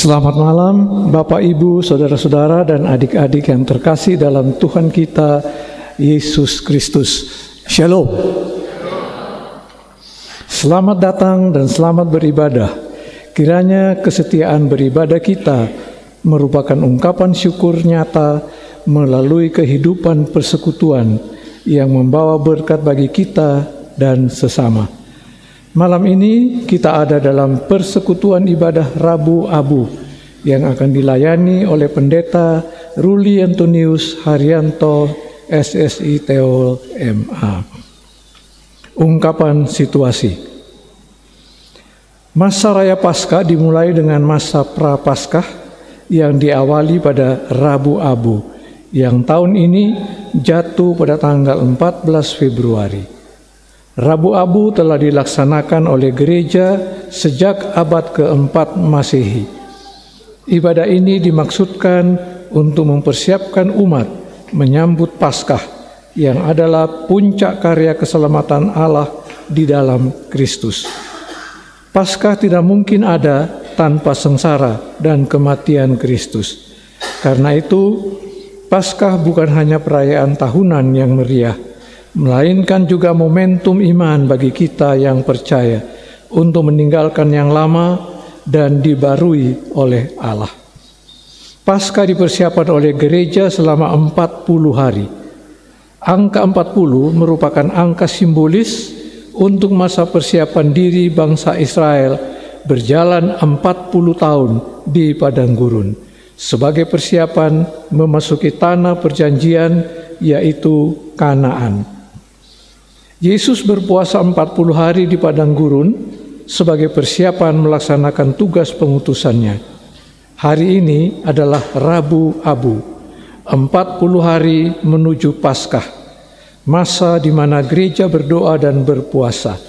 Selamat malam Bapak, Ibu, Saudara-saudara, dan adik-adik yang terkasih dalam Tuhan kita Yesus Kristus. Shalom. Selamat datang dan selamat beribadah. Kiranya kesetiaan beribadah kita merupakan ungkapan syukur nyata melalui kehidupan persekutuan yang membawa berkat bagi kita dan sesama. Malam ini kita ada dalam persekutuan ibadah Rabu Abu yang akan dilayani oleh Pendeta Ruli Antonius Haryanto SSI Teol MA. Ungkapan situasi. Masa Raya Paskah dimulai dengan masa Prapaskah yang diawali pada Rabu Abu yang tahun ini jatuh pada tanggal 14 Februari. Rabu Abu telah dilaksanakan oleh gereja sejak abad keempat Masehi. Ibadah ini dimaksudkan untuk mempersiapkan umat menyambut Paskah yang adalah puncak karya keselamatan Allah di dalam Kristus. Paskah tidak mungkin ada tanpa sengsara dan kematian Kristus. Karena itu, Paskah bukan hanya perayaan tahunan yang meriah, melainkan juga momentum iman bagi kita yang percaya untuk meninggalkan yang lama dan dibarui oleh Allah. Paskah dipersiapkan oleh gereja selama 40 hari. Angka 40 merupakan angka simbolis untuk masa persiapan diri bangsa Israel berjalan 40 tahun di padang gurun sebagai persiapan memasuki tanah perjanjian, yaitu Kanaan. Yesus berpuasa 40 hari di padang gurun sebagai persiapan melaksanakan tugas pengutusannya. Hari ini adalah Rabu Abu, 40 hari menuju Paskah, masa di mana gereja berdoa dan berpuasa,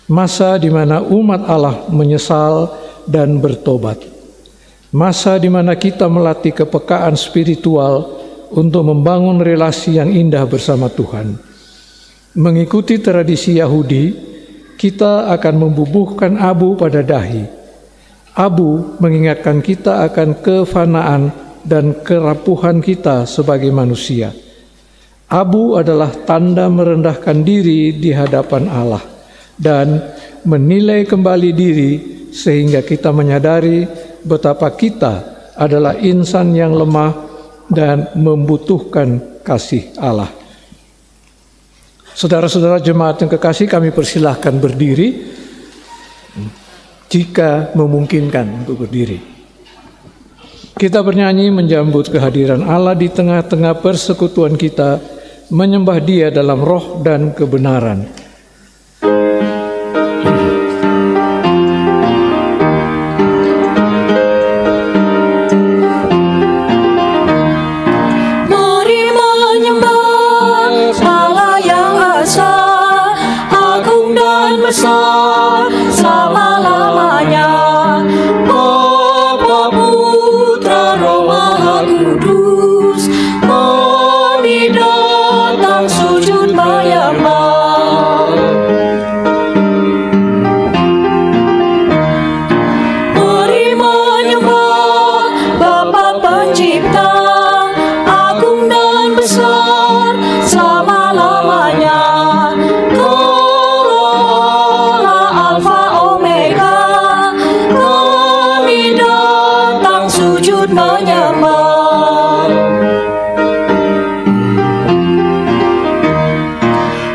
masa di mana umat Allah menyesal dan bertobat, masa di mana kita melatih kepekaan spiritual untuk membangun relasi yang indah bersama Tuhan. Mengikuti tradisi Yahudi, kita akan membubuhkan abu pada dahi. Abu mengingatkan kita akan kefanaan dan kerapuhan kita sebagai manusia. Abu adalah tanda merendahkan diri di hadapan Allah dan menilai kembali diri sehingga kita menyadari betapa kita adalah insan yang lemah dan membutuhkan kasih Allah. Saudara-saudara jemaat yang kekasih, kami persilahkan berdiri jika memungkinkan untuk berdiri. Kita bernyanyi menjambut kehadiran Allah di tengah-tengah persekutuan kita, menyembah Dia dalam roh dan kebenaran. Besar selama-lamanya, Bapa, Putra, Roh Maha Kudus, kami datang sujud menyembah. Mari menyembah Bapa Pencipta, agung dan besar selama-lamanya. Menyembah.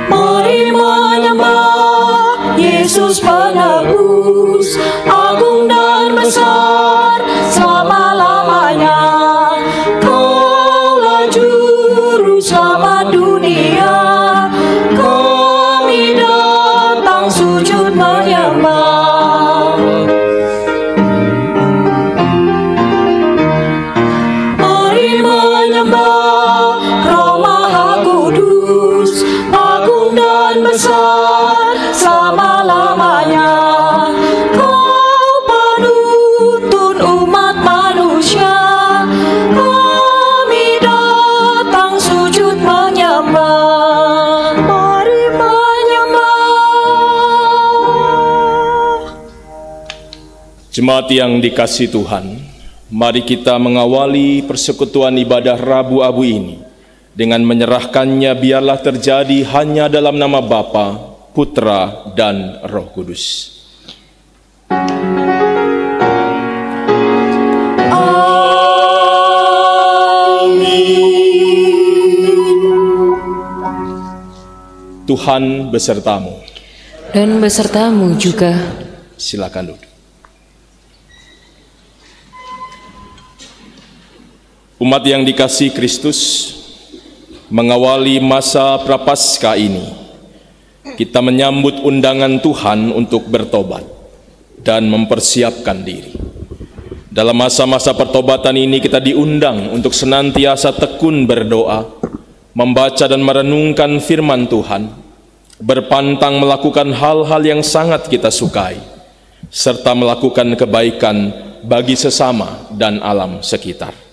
Mari menyembah Yesus penebus, agung dan besar selama-lamanya. Kaulah juru selamat dunia, kami datang sujud menyembah. Besar selama-lamanya, Kau penuntun umat manusia, kami datang sujud menyembah. Mari menyembah. Jemaat yang dikasihi Tuhan, mari kita mengawali persekutuan ibadah Rabu Abu ini dengan menyerahkannya biarlah terjadi hanya dalam nama Bapa, Putra, dan Roh Kudus. Tuhan besertamu. Dan besertamu juga. Silakan duduk. Umat yang dikasihi Kristus, mengawali masa Prapaskah ini, kita menyambut undangan Tuhan untuk bertobat dan mempersiapkan diri. Dalam masa-masa pertobatan ini kita diundang untuk senantiasa tekun berdoa, membaca dan merenungkan firman Tuhan, berpantang melakukan hal-hal yang sangat kita sukai, serta melakukan kebaikan bagi sesama dan alam sekitar.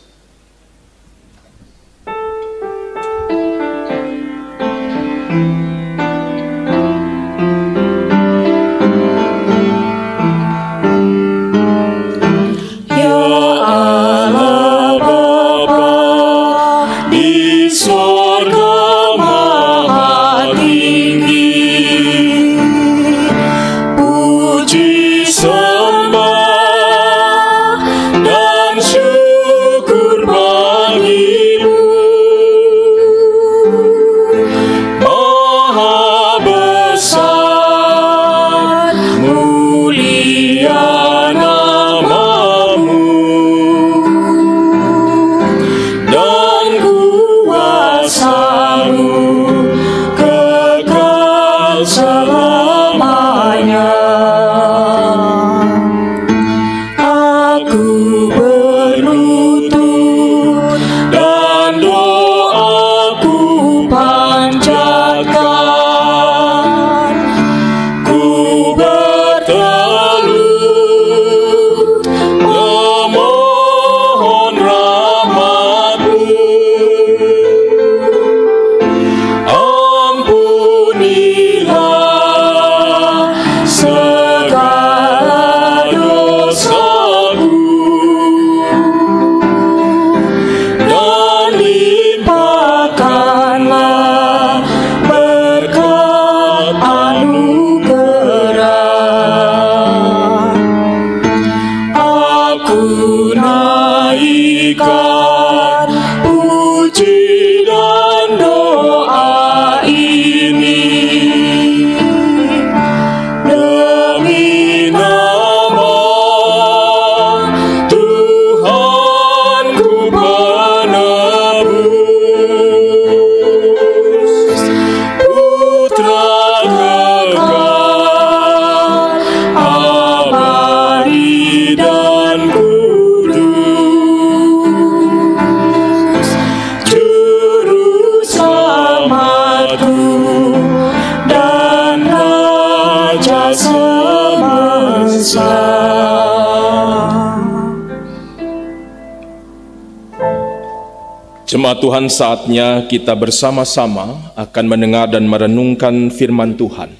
Jemaat Tuhan, saatnya kita bersama-sama akan mendengar dan merenungkan firman Tuhan.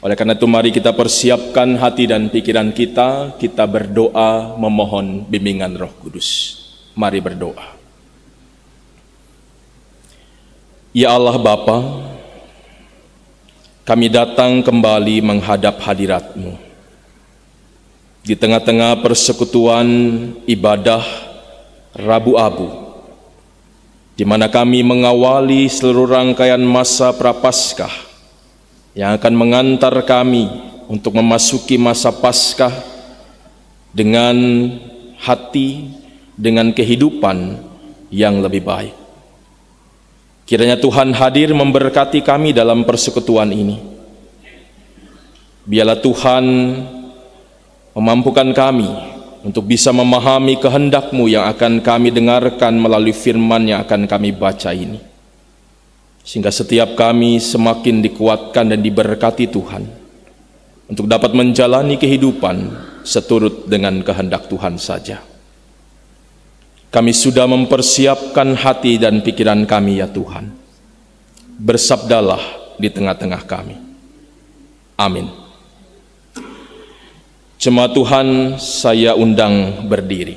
Oleh karena itu mari kita persiapkan hati dan pikiran kita berdoa memohon bimbingan Roh Kudus. Mari berdoa. Ya Allah Bapa, kami datang kembali menghadap hadirat-Mu. Di tengah-tengah persekutuan ibadah Rabu Abu, di mana kami mengawali seluruh rangkaian masa Prapaskah yang akan mengantar kami untuk memasuki masa Paskah dengan hati, dengan kehidupan yang lebih baik. Kiranya Tuhan hadir memberkati kami dalam persekutuan ini. Biarlah Tuhan memampukan kami untuk bisa memahami kehendak-Mu yang akan kami dengarkan melalui firman yang akan kami baca ini. Sehingga setiap kami semakin dikuatkan dan diberkati Tuhan untuk dapat menjalani kehidupan seturut dengan kehendak Tuhan saja. Kami sudah mempersiapkan hati dan pikiran kami ya Tuhan. Bersabdalah di tengah-tengah kami. Amin. Jemaat Tuhan, saya undang berdiri.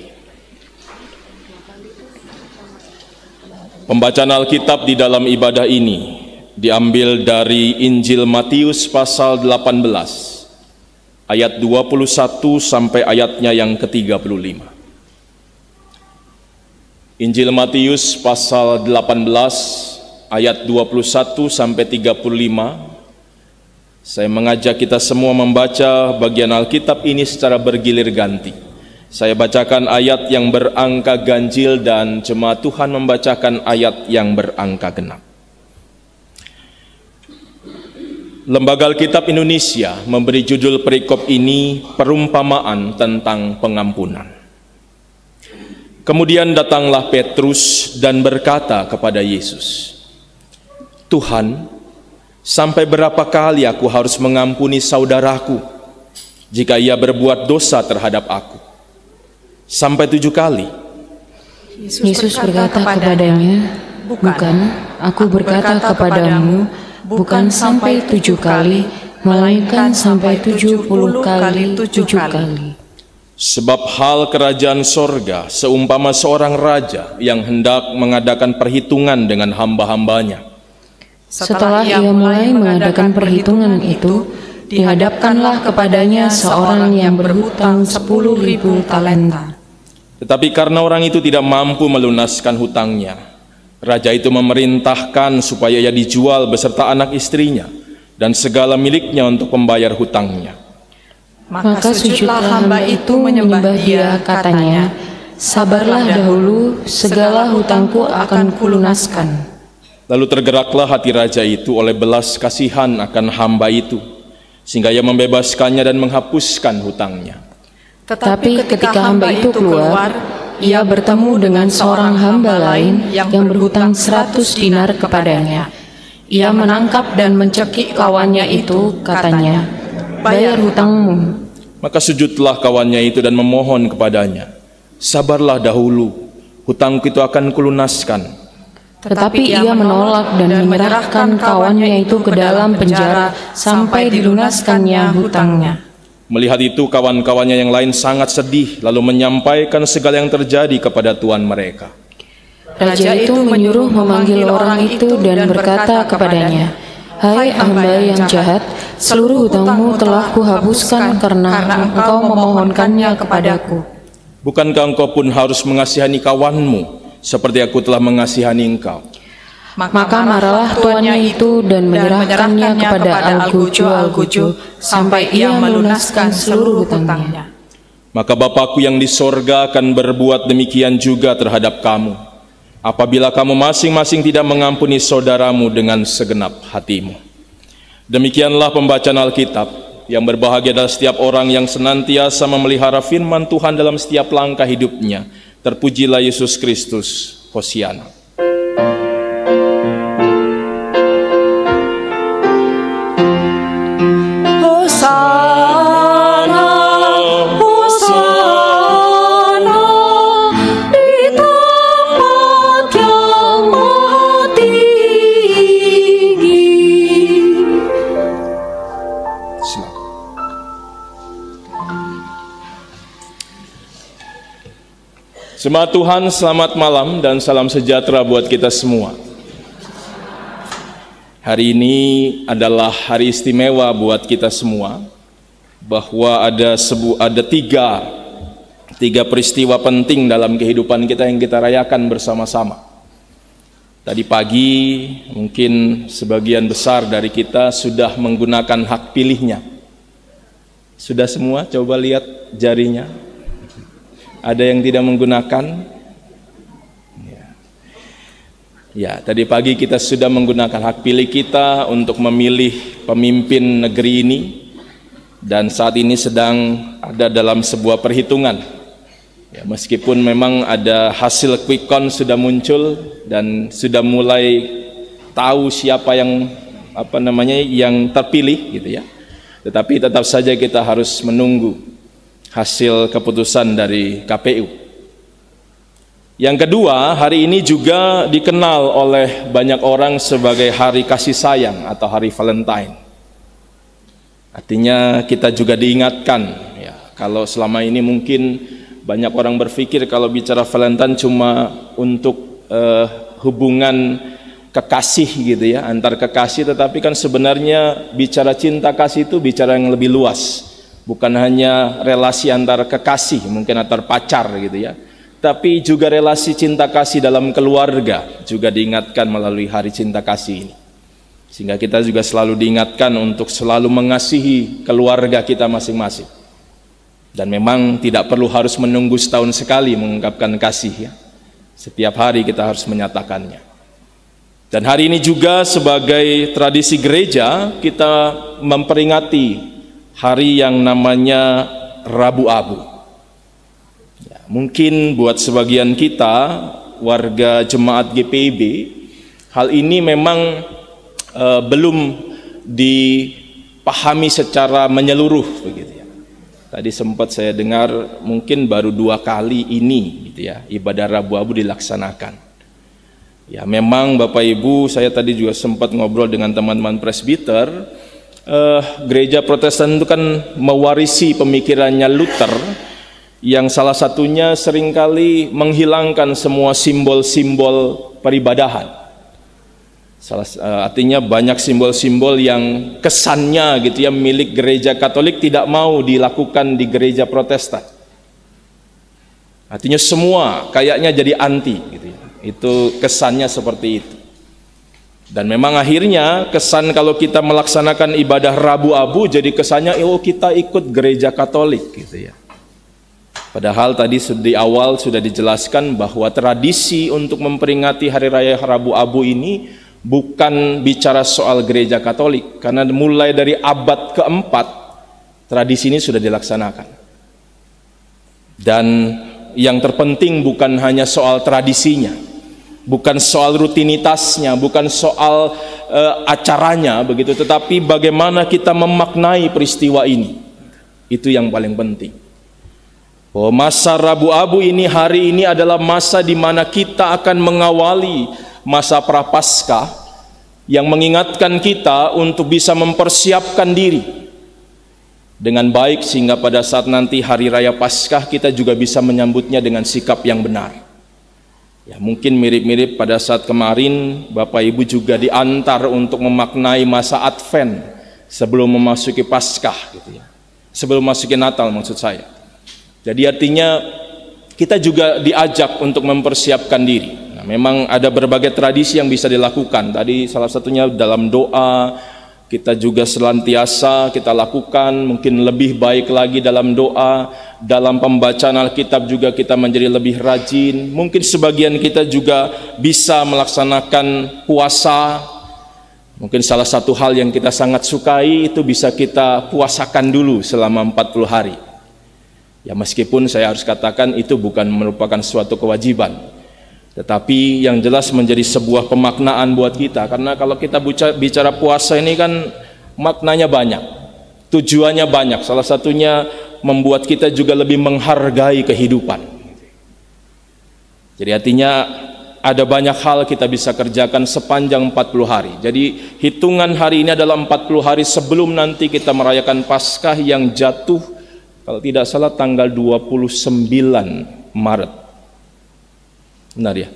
Pembacaan Alkitab di dalam ibadah ini diambil dari Injil Matius pasal 18 ayat 21 sampai ayatnya yang ke-35. Injil Matius pasal 18 ayat 21 sampai 35. Saya mengajak kita semua membaca bagian Alkitab ini secara bergilir ganti. Saya bacakan ayat yang berangka ganjil dan jemaat Tuhan membacakan ayat yang berangka genap. Lembaga Alkitab Indonesia memberi judul perikop ini perumpamaan tentang pengampunan. Kemudian datanglah Petrus dan berkata kepada Yesus, "Tuhan, sampai berapa kali aku harus mengampuni saudaraku jika ia berbuat dosa terhadap aku? Sampai 7 kali?" Yesus berkata kepadanya, "Bukan, aku berkata kepadamu, bukan sampai 7 kali, melainkan sampai 70 kali 7 kali. Sebab hal kerajaan sorga seumpama seorang raja yang hendak mengadakan perhitungan dengan hamba-hambanya. Setelah ia mulai mengadakan perhitungan itu, dihadapkanlah kepadanya seorang yang berhutang 10.000 talenta. Tetapi karena orang itu tidak mampu melunaskan hutangnya, raja itu memerintahkan supaya ia dijual beserta anak istrinya dan segala miliknya untuk membayar hutangnya. Maka sujudlah hamba itu menyembah dia, katanya, 'Sabarlah dahulu, segala hutangku akan kulunaskan.' Lalu tergeraklah hati raja itu oleh belas kasihan akan hamba itu, sehingga ia membebaskannya dan menghapuskan hutangnya. Tetapi ketika hamba itu keluar, ia bertemu dengan seorang hamba lain yang berhutang 100 dinar kepadanya. Ia menangkap dan mencekik kawannya itu, katanya, 'Bayar hutangmu.' Maka sujudlah kawannya itu dan memohon kepadanya, 'Sabarlah dahulu, hutangku itu akan kulunaskan.' Tetapi ia menolak dan menyerahkan kawannya itu ke dalam penjara sampai dilunaskannya hutangnya. Melihat itu kawan-kawannya yang lain sangat sedih, lalu menyampaikan segala yang terjadi kepada tuan mereka. Raja itu menyuruh memanggil orang itu dan berkata kepadanya, 'Hai hamba yang jahat, seluruh hutangmu telah kuhapuskan karena engkau memohonkannya kepadaku. Bukankah engkau pun harus mengasihani kawanmu seperti aku telah mengasihani engkau?' Maka marahlah tuannya itu dan menyerahkannya kepada Al-Gujo sampai ia melunaskan seluruh hutangnya. Maka Bapakku yang di sorga akan berbuat demikian juga terhadap kamu, apabila kamu masing-masing tidak mengampuni saudaramu dengan segenap hatimu." Demikianlah pembacaan Alkitab. Yang berbahagia adalah setiap orang yang senantiasa memelihara firman Tuhan dalam setiap langkah hidupnya. Terpujilah Yesus Kristus. Hosiana. Hosana, Hosana, di tempat yang maha tinggi. Jemaat Tuhan, selamat malam dan salam sejahtera buat kita semua. Hari ini adalah hari istimewa buat kita semua, bahwa ada tiga peristiwa penting dalam kehidupan kita yang kita rayakan bersama-sama. Tadi pagi mungkin sebagian besar dari kita sudah menggunakan hak pilihnya. Sudah semua? Coba lihat jarinya. Ada yang tidak menggunakan? Ya, tadi pagi kita sudah menggunakan hak pilih kita untuk memilih pemimpin negeri ini, dan saat ini sedang ada dalam sebuah perhitungan. Ya, meskipun memang ada hasil quick count sudah muncul dan sudah mulai tahu siapa yang yang terpilih gitu ya. Tetapi tetap saja kita harus menunggu hasil keputusan dari KPU. Yang kedua, hari ini juga dikenal oleh banyak orang sebagai hari kasih sayang atau hari Valentine. Artinya kita juga diingatkan ya, Kalau selama ini mungkin banyak orang berpikir kalau bicara Valentine cuma untuk hubungan kekasih gitu ya, antar kekasih, tetapi kan sebenarnya bicara cinta kasih itu bicara yang lebih luas, bukan hanya relasi antar kekasih, mungkin antar pacar gitu ya, tapi juga relasi cinta kasih dalam keluarga juga diingatkan melalui hari cinta kasih ini, sehingga kita juga selalu diingatkan untuk selalu mengasihi keluarga kita masing-masing, dan memang tidak perlu harus menunggu setahun sekali mengungkapkan kasih ya, setiap hari kita harus menyatakannya. Dan hari ini juga sebagai tradisi gereja kita memperingati hari yang namanya Rabu Abu. Ya, mungkin buat sebagian kita warga jemaat GPIB hal ini memang belum dipahami secara menyeluruh begitu ya. Tadi sempat saya dengar mungkin baru 2 kali ini gitu ya, ibadah Rabu Abu dilaksanakan. Ya memang Bapak Ibu, saya tadi juga sempat ngobrol dengan teman-teman presbiter, gereja Protestan itu kan mewarisi pemikirannya Luther, yang salah satunya seringkali menghilangkan semua simbol-simbol peribadahan. Artinya banyak simbol-simbol yang kesannya gitu ya milik gereja Katolik tidak mau dilakukan di gereja Protestan. Artinya semua kayaknya jadi anti gitu ya. Itu kesannya seperti itu. Dan memang akhirnya kesan kalau kita melaksanakan ibadah Rabu Abu jadi kesannya kita ikut gereja Katolik gitu ya. Padahal tadi di awal sudah dijelaskan bahwa tradisi untuk memperingati hari raya Rabu Abu ini bukan bicara soal gereja Katolik, karena mulai dari abad keempat tradisi ini sudah dilaksanakan. Dan yang terpenting bukan hanya soal tradisinya, bukan soal rutinitasnya, bukan soal acaranya begitu, tetapi bagaimana kita memaknai peristiwa ini. Itu yang paling penting. Bahwa masa Rabu Abu ini, hari ini adalah masa di mana kita akan mengawali masa Prapaskah yang mengingatkan kita untuk bisa mempersiapkan diri dengan baik, sehingga pada saat nanti hari raya Paskah kita juga bisa menyambutnya dengan sikap yang benar. Ya, mungkin mirip-mirip pada saat kemarin Bapak Ibu juga diantar untuk memaknai masa Advent sebelum memasuki Paskah gitu ya. Sebelum memasuki Natal maksud saya. Jadi artinya kita juga diajak untuk mempersiapkan diri. Nah, memang ada berbagai tradisi yang bisa dilakukan. Tadi salah satunya dalam doa, kita juga selantiasa kita lakukan, mungkin lebih baik lagi dalam doa, dalam pembacaan Alkitab juga kita menjadi lebih rajin. Mungkin sebagian kita juga bisa melaksanakan puasa. Mungkin salah satu hal yang kita sangat sukai itu bisa kita puasakan dulu selama 40 hari. Ya meskipun saya harus katakan itu bukan merupakan suatu kewajiban, tetapi yang jelas menjadi sebuah pemaknaan buat kita. Karena kalau kita bicara puasa ini kan maknanya banyak, tujuannya banyak. Salah satunya membuat kita juga lebih menghargai kehidupan. Jadi artinya ada banyak hal kita bisa kerjakan sepanjang 40 hari. Jadi hitungan hari ini adalah 40 hari sebelum nanti kita merayakan Paskah yang jatuh kalau tidak salah tanggal 29 Maret. Benar ya?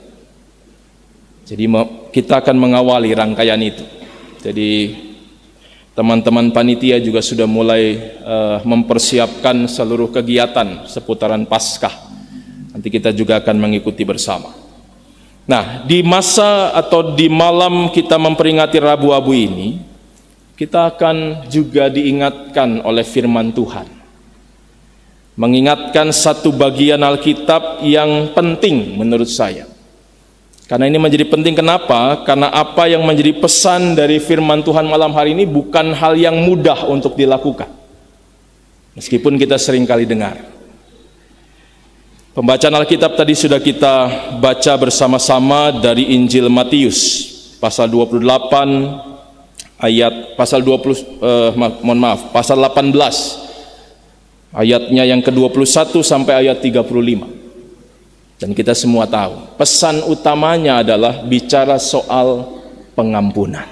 Jadi kita akan mengawali rangkaian itu. Jadi teman-teman panitia juga sudah mulai mempersiapkan seluruh kegiatan seputaran Paskah. Nanti kita juga akan mengikuti bersama. Nah, di masa atau di malam kita memperingati Rabu Abu ini, kita akan juga diingatkan oleh firman Tuhan. Mengingatkan satu bagian Alkitab yang penting menurut saya. Karena ini menjadi penting, kenapa? Karena apa yang menjadi pesan dari firman Tuhan malam hari ini bukan hal yang mudah untuk dilakukan. Meskipun kita sering kali dengar. Pembacaan Alkitab tadi sudah kita baca bersama-sama dari Injil Matius pasal 28 ayat pasal 18 ayatnya yang ke-21 sampai ayat 35. Dan kita semua tahu, pesan utamanya adalah bicara soal pengampunan.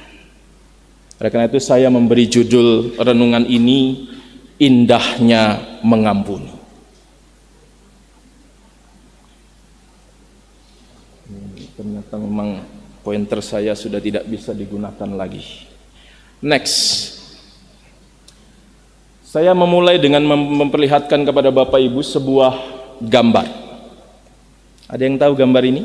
Oleh karena itu saya memberi judul renungan ini, indahnya mengampuni. Ternyata memang pointer saya sudah tidak bisa digunakan lagi. Next. Saya memulai dengan memperlihatkan kepada Bapak Ibu sebuah gambar. Ada yang tahu gambar ini?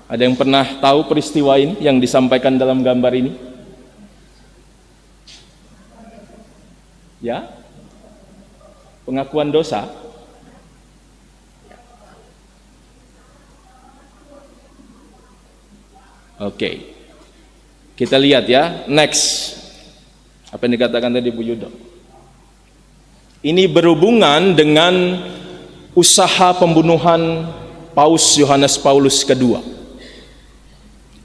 Ada yang pernah tahu peristiwa ini yang disampaikan dalam gambar ini? Ya? Pengakuan dosa? Oke. Kita lihat ya. Next. Apa yang dikatakan tadi Bu Yudo? Ini berhubungan dengan usaha pembunuhan Paus Yohanes Paulus II.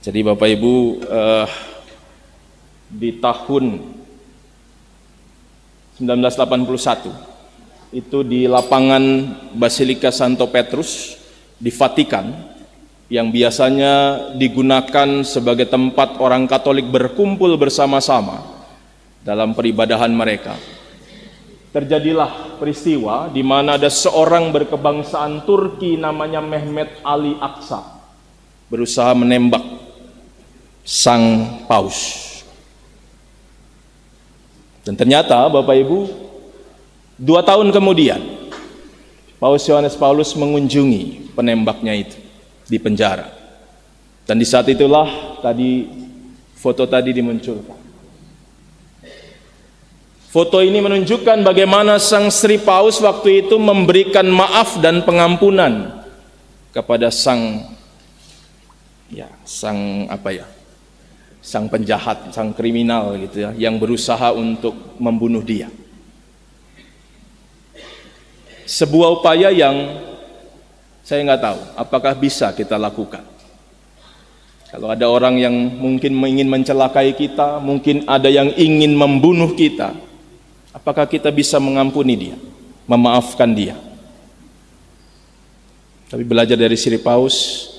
Jadi Bapak Ibu, di tahun 1981 itu di lapangan Basilika Santo Petrus di Vatikan, yang biasanya digunakan sebagai tempat orang Katolik berkumpul bersama-sama dalam peribadahan mereka. Terjadilah peristiwa di mana ada seorang berkebangsaan Turki namanya Mehmet Ali Aksa berusaha menembak sang paus. Dan ternyata Bapak Ibu, 2 tahun kemudian Paus Yohanes Paulus mengunjungi penembaknya itu di penjara. Dan di saat itulah tadi foto tadi dimunculkan. Foto ini menunjukkan bagaimana sang Sri Paus waktu itu memberikan maaf dan pengampunan kepada sang penjahat, sang kriminal gitu ya, yang berusaha untuk membunuh dia. Sebuah upaya yang saya nggak tahu apakah bisa kita lakukan. Kalau ada orang yang mungkin ingin mencelakai kita, mungkin ada yang ingin membunuh kita, apakah kita bisa mengampuni dia, memaafkan dia? Tapi belajar dari Sri Paus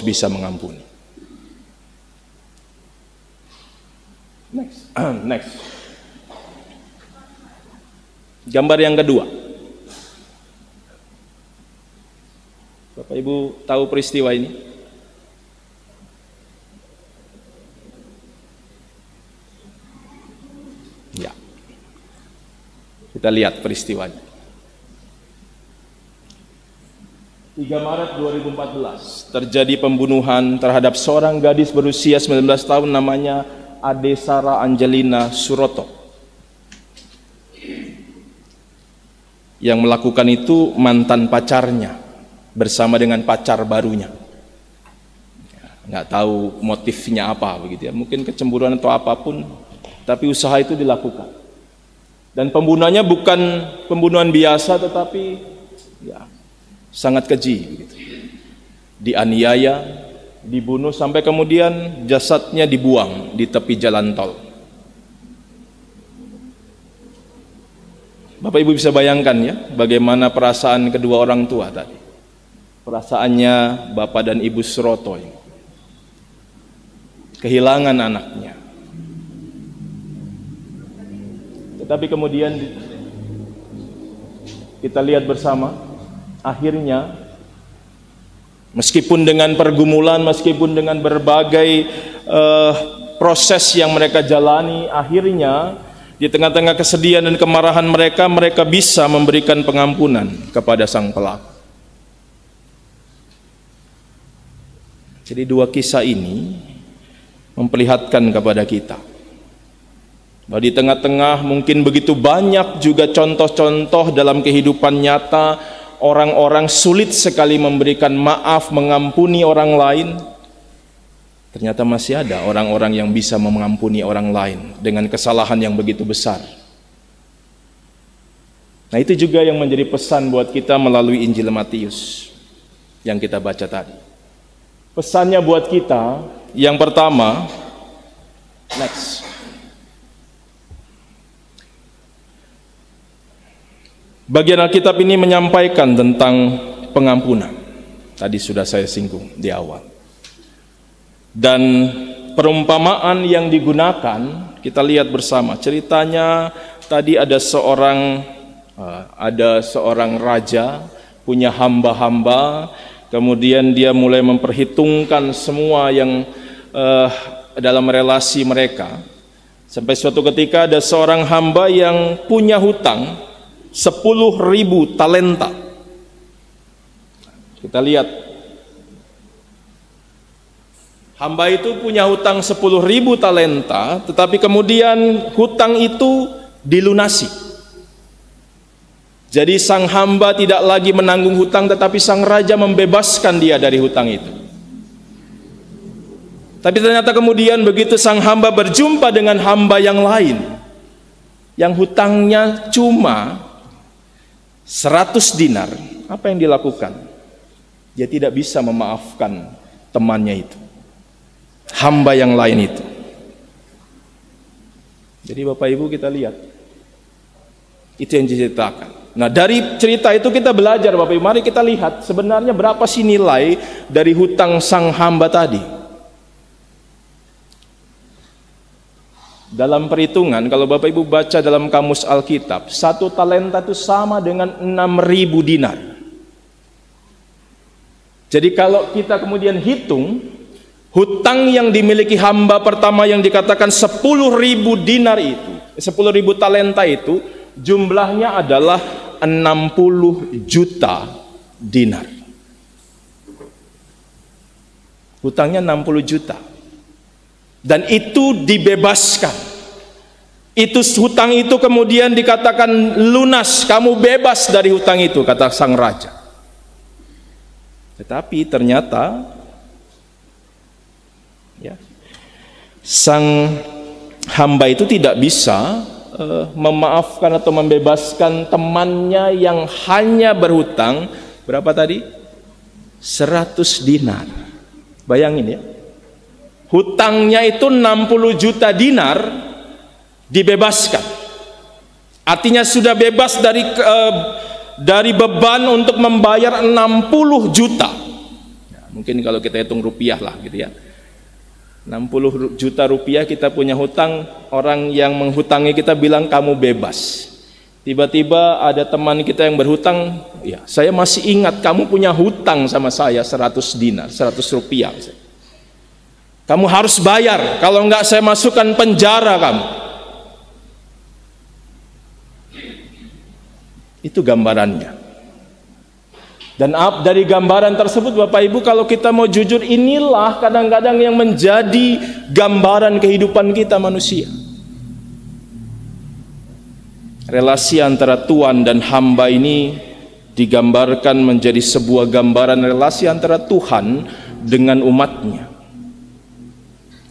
bisa mengampuni. Next. Gambar yang kedua. Bapak Ibu tahu peristiwa ini? Ya. Kita lihat peristiwanya. 3 Maret 2014 terjadi pembunuhan terhadap seorang gadis berusia 19 tahun namanya Ade Sara Angelina Suroto. Yang melakukan itu mantan pacarnya bersama dengan pacar barunya. Nggak tahu motifnya apa begitu ya, mungkin kecemburuan atau apapun, tapi usaha itu dilakukan. Dan pembunuhannya bukan pembunuhan biasa, tetapi ya sangat keji begitu. Dianiaya, dibunuh sampai kemudian jasadnya dibuang di tepi jalan tol. Bapak Ibu bisa bayangkan ya bagaimana perasaan kedua orang tua tadi. Perasaannya Bapak dan Ibu Suroto ini. Kehilangan anaknya. Tetapi kemudian kita lihat bersama, akhirnya meskipun dengan pergumulan, meskipun dengan berbagai proses yang mereka jalani, akhirnya di tengah-tengah kesedihan dan kemarahan mereka, mereka bisa memberikan pengampunan kepada sang pelaku. Jadi dua kisah ini memperlihatkan kepada kita bahwa di tengah-tengah mungkin begitu banyak juga contoh-contoh dalam kehidupan nyata, orang-orang sulit sekali memberikan maaf, mengampuni orang lain. Ternyata masih ada orang-orang yang bisa mengampuni orang lain dengan kesalahan yang begitu besar. Nah, itu juga yang menjadi pesan buat kita melalui Injil Matius yang kita baca tadi. Pesannya buat kita yang pertama, next. Bagian Alkitab ini menyampaikan tentang pengampunan. Tadi sudah saya singgung di awal. Dan perumpamaan yang digunakan kita lihat bersama ceritanya. Tadi ada seorang raja punya hamba-hamba, kemudian dia mulai memperhitungkan semua yang dalam relasi mereka. Sampai suatu ketika ada seorang hamba yang punya hutang 10.000 talenta. Kita lihat, hamba itu punya hutang 10.000 talenta, tetapi kemudian hutang itu dilunasi. Jadi sang hamba tidak lagi menanggung hutang, tetapi sang raja membebaskan dia dari hutang itu. Tapi ternyata kemudian begitu sang hamba berjumpa dengan hamba yang lain, yang hutangnya cuma 100 dinar, apa yang dilakukan? Dia tidak bisa memaafkan temannya itu, hamba yang lain itu. Jadi Bapak Ibu, kita lihat, itu yang diceritakan. Nah, dari cerita itu kita belajar, Bapak Ibu. Mari kita lihat sebenarnya berapa sih nilai dari hutang sang hamba tadi. Dalam perhitungan, kalau Bapak Ibu baca dalam kamus Alkitab, 1 talenta itu sama dengan 6.000 dinar. Jadi kalau kita kemudian hitung, hutang yang dimiliki hamba pertama yang dikatakan 10.000 dinar itu, 10.000 talenta itu, jumlahnya adalah 60 juta dinar. Hutangnya 60 juta. Dan itu dibebaskan. Itu hutang itu kemudian dikatakan lunas, kamu bebas dari hutang itu, kata sang raja. Tetapi ternyata ya, sang hamba itu tidak bisa memaafkan atau membebaskan temannya yang hanya berhutang berapa tadi? 100 dinar. Bayangin ya. Hutangnya itu 60 juta dinar dibebaskan. Artinya sudah bebas dari beban untuk membayar 60 juta. Ya, mungkin kalau kita hitung rupiah lah gitu ya. 60 juta rupiah kita punya hutang, orang yang menghutangi kita bilang kamu bebas. Tiba-tiba ada teman kita yang berhutang, ya saya masih ingat kamu punya hutang sama saya 100 dinar, 100 rupiah. Kamu harus bayar, kalau enggak saya masukkan penjara kamu. Itu gambarannya. Dan dari gambaran tersebut Bapak Ibu, kalau kita mau jujur, inilah kadang-kadang yang menjadi gambaran kehidupan kita manusia. Relasi antara Tuhan dan hamba ini digambarkan menjadi sebuah gambaran relasi antara Tuhan dengan umatnya.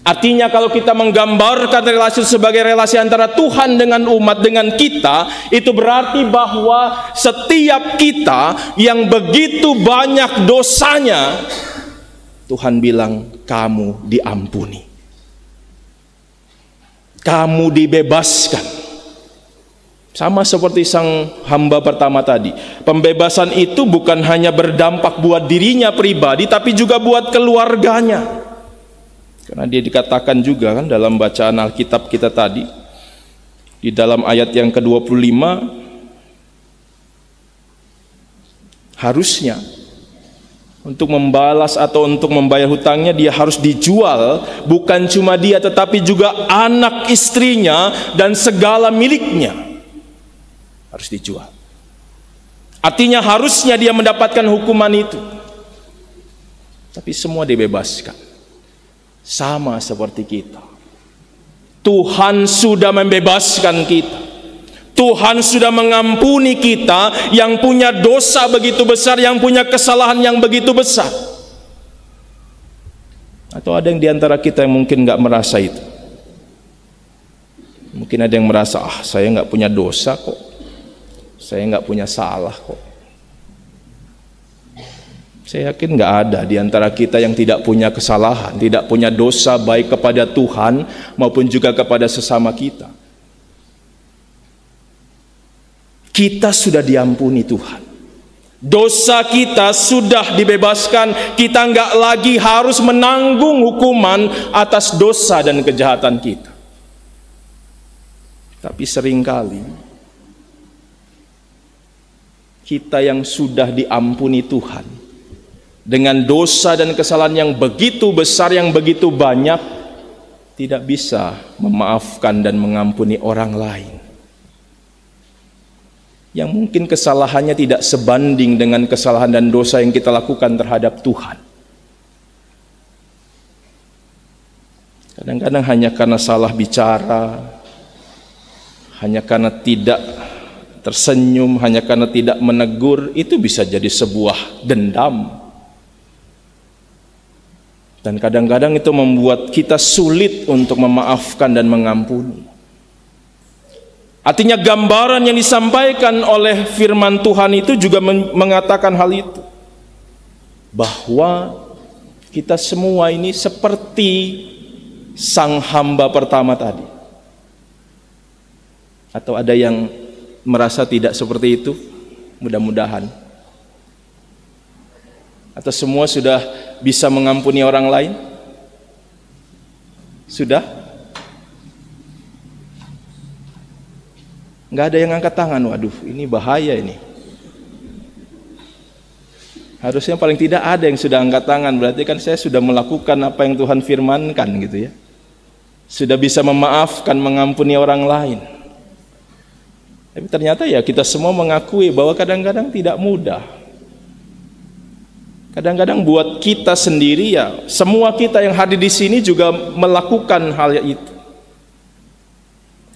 Artinya kalau kita menggambarkan relasi sebagai relasi antara Tuhan dengan umat, dengan kita, itu berarti bahwa setiap kita yang begitu banyak dosanya, Tuhan bilang kamu diampuni, kamu dibebaskan. Sama seperti sang hamba pertama tadi, pembebasan itu bukan hanya berdampak buat dirinya pribadi, tapi juga buat keluarganya. Karena dia dikatakan juga kan dalam bacaan Alkitab kita tadi, di dalam ayat yang ke-25, harusnya untuk membalas atau untuk membayar hutangnya dia harus dijual, bukan cuma dia tetapi juga anak istrinya dan segala miliknya harus dijual. Artinya harusnya dia mendapatkan hukuman itu, tapi semua dibebaskan. Sama seperti kita, Tuhan sudah membebaskan kita. Tuhan sudah mengampuni kita yang punya dosa begitu besar, yang punya kesalahan yang begitu besar. Atau ada yang diantara kita yang mungkin nggak merasa itu. Mungkin ada yang merasa, saya nggak punya dosa kok, saya nggak punya salah kok. Saya yakin nggak ada di antara kita yang tidak punya kesalahan, tidak punya dosa baik kepada Tuhan maupun juga kepada sesama kita. Kita sudah diampuni Tuhan. Dosa kita sudah dibebaskan. Kita nggak lagi harus menanggung hukuman atas dosa dan kejahatan kita. Tapi seringkali kita yang sudah diampuni Tuhan dengan dosa dan kesalahan yang begitu besar, yang begitu banyak, tidak bisa memaafkan dan mengampuni orang lain yang mungkin kesalahannya tidak sebanding dengan kesalahan dan dosa yang kita lakukan terhadap Tuhan. Kadang-kadang hanya karena salah bicara, hanya karena tidak tersenyum, hanya karena tidak menegur, itu bisa jadi sebuah dendam. Dan kadang-kadang itu membuat kita sulit untuk memaafkan dan mengampuni. Artinya gambaran yang disampaikan oleh firman Tuhan itu juga mengatakan hal itu. Bahwa kita semua ini seperti sang hamba pertama tadi. Atau ada yang merasa tidak seperti itu? Mudah-mudahan. Atau semua sudah bisa mengampuni orang lain? Sudah? Nggak ada yang angkat tangan. Waduh, ini bahaya ini. Harusnya paling tidak ada yang sudah angkat tangan. Berarti kan saya sudah melakukan apa yang Tuhan firmankan gitu ya. Sudah bisa memaafkan, mengampuni orang lain. Tapi ternyata ya kita semua mengakui bahwa kadang-kadang tidak mudah. Kadang-kadang buat kita sendiri ya, semua kita yang hadir di sini juga melakukan hal itu.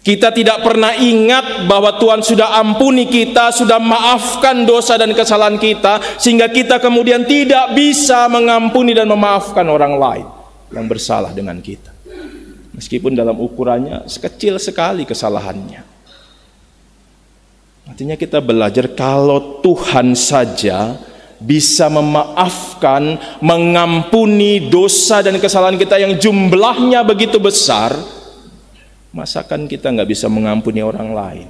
Kita tidak pernah ingat bahwa Tuhan sudah ampuni kita, sudah maafkan dosa dan kesalahan kita, sehingga kita kemudian tidak bisa mengampuni dan memaafkan orang lain yang bersalah dengan kita. Meskipun dalam ukurannya sekecil sekali kesalahannya. Artinya kita belajar kalau Tuhan saja bisa memaafkan, mengampuni dosa dan kesalahan kita yang jumlahnya begitu besar, masakan kita nggak bisa mengampuni orang lain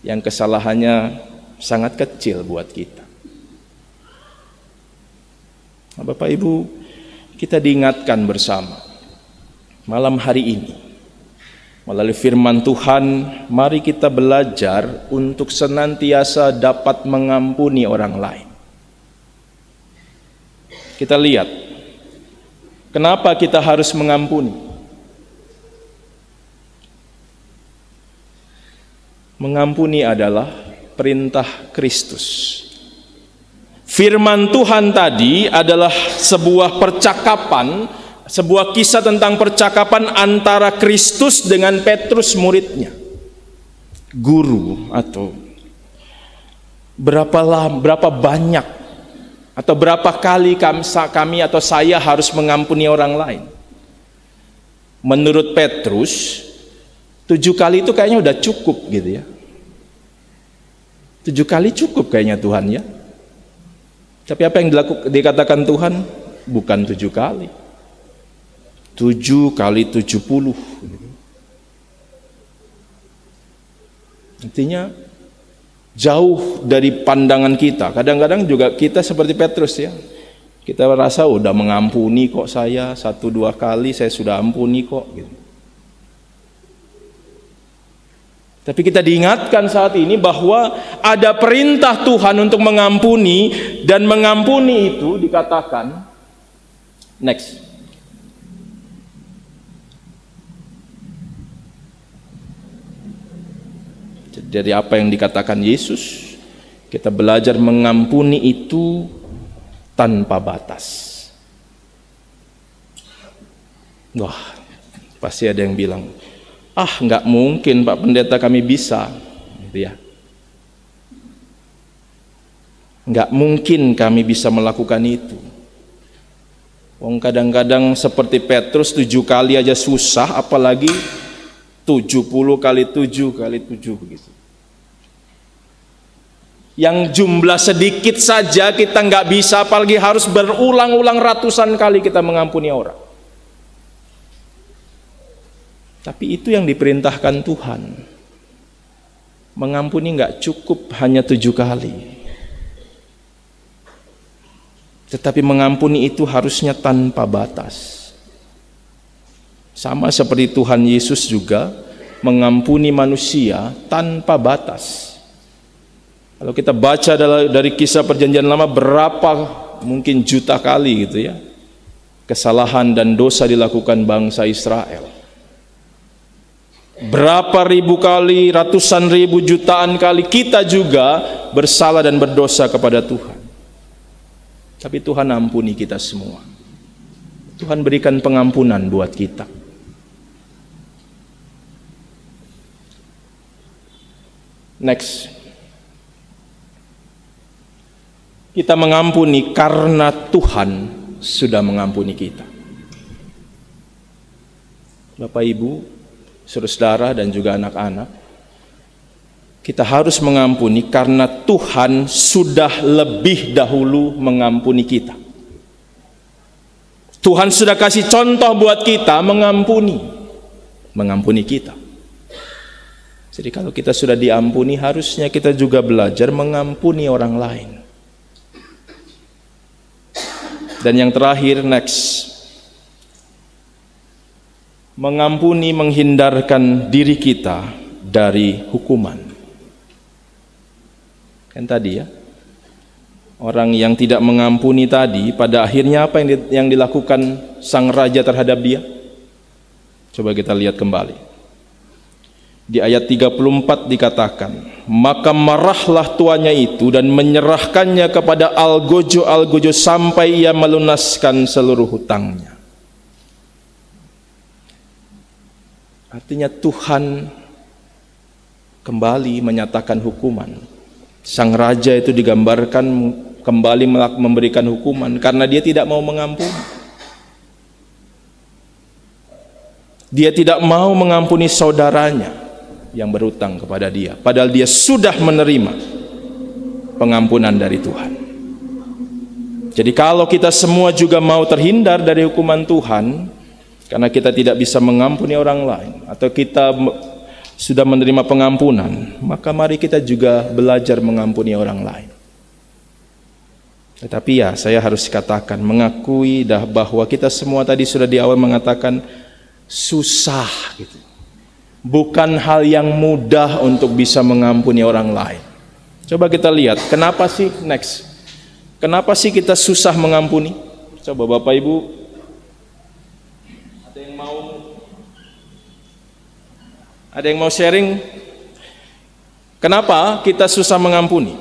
yang kesalahannya sangat kecil buat kita. Nah, Bapak Ibu, kita diingatkan bersama malam hari ini melalui firman Tuhan, mari kita belajar untuk senantiasa dapat mengampuni orang lain. Kita lihat kenapa kita harus mengampuni. Mengampuni adalah perintah Kristus. Firman Tuhan tadi adalah sebuah percakapan, sebuah kisah tentang percakapan antara Kristus dengan Petrus muridnya. Guru, atau berapa banyak atau berapa kali kami atau saya harus mengampuni orang lain? Menurut Petrus, 7 kali itu kayaknya udah cukup gitu ya. 7 kali cukup kayaknya Tuhan ya. Tapi apa yang dikatakan Tuhan? Bukan 7 kali. 7 kali 70. Artinya jauh dari pandangan kita. Kadang-kadang juga kita seperti Petrus ya. Kita merasa udah mengampuni kok saya, 1-2 kali saya sudah ampuni kok gitu. Tapi kita diingatkan saat ini bahwa ada perintah Tuhan untuk mengampuni, dan mengampuni itu dikatakan next. Dari apa yang dikatakan Yesus, kita belajar mengampuni itu tanpa batas. Wah, pasti ada yang bilang, nggak mungkin Pak Pendeta kami bisa, gitu ya. Nggak mungkin kami bisa melakukan itu. Wong kadang-kadang seperti Petrus 7 kali aja susah, apalagi 70 kali 7 kali 7 begitu. Yang jumlah sedikit saja kita nggak bisa, apalagi harus berulang-ulang ratusan kali kita mengampuni orang. Tapi itu yang diperintahkan Tuhan. Mengampuni nggak cukup hanya 7 kali. Tetapi mengampuni itu harusnya tanpa batas. Sama seperti Tuhan Yesus juga mengampuni manusia tanpa batas. Kalau kita baca dari kisah perjanjian lama, berapa mungkin juta kali gitu ya kesalahan dan dosa dilakukan bangsa Israel. Berapa ribu kali, ratusan ribu, jutaan kali kita juga bersalah dan berdosa kepada Tuhan. Tapi Tuhan ampuni kita semua. Tuhan berikan pengampunan buat kita. Next. Kita mengampuni karena Tuhan sudah mengampuni kita. Bapak Ibu, saudara dan juga anak-anak, kita harus mengampuni karena Tuhan sudah lebih dahulu mengampuni kita. Tuhan sudah kasih contoh buat kita mengampuni kita. Jadi kalau kita sudah diampuni, harusnya kita juga belajar mengampuni orang lain. Dan yang terakhir, next. Mengampuni menghindarkan diri kita dari hukuman. Kan tadi ya, orang yang tidak mengampuni tadi, pada akhirnya apa yang dilakukan sang raja terhadap dia? Coba kita lihat kembali. Di ayat 34 dikatakan, maka marahlah tuannya itu dan menyerahkannya kepada algojo sampai ia melunaskan seluruh hutangnya. Artinya Tuhan kembali menyatakan hukuman. Sang raja itu digambarkan kembali memberikan hukuman karena dia tidak mau mengampuni. Dia tidak mau mengampuni saudaranya yang berutang kepada dia, padahal dia sudah menerima pengampunan dari Tuhan. Jadi kalau kita semua juga mau terhindar dari hukuman Tuhan karena kita tidak bisa mengampuni orang lain, atau kita sudah menerima pengampunan, maka mari kita juga belajar mengampuni orang lain. Tetapi ya, saya harus katakan, mengakui bahwa kita semua tadi sudah di awal mengatakan susah gitu. Bukan hal yang mudah untuk bisa mengampuni orang lain. Coba kita lihat, kenapa sih Kenapa sih kita susah mengampuni? Coba Bapak Ibu, ada yang mau sharing? Kenapa kita susah mengampuni?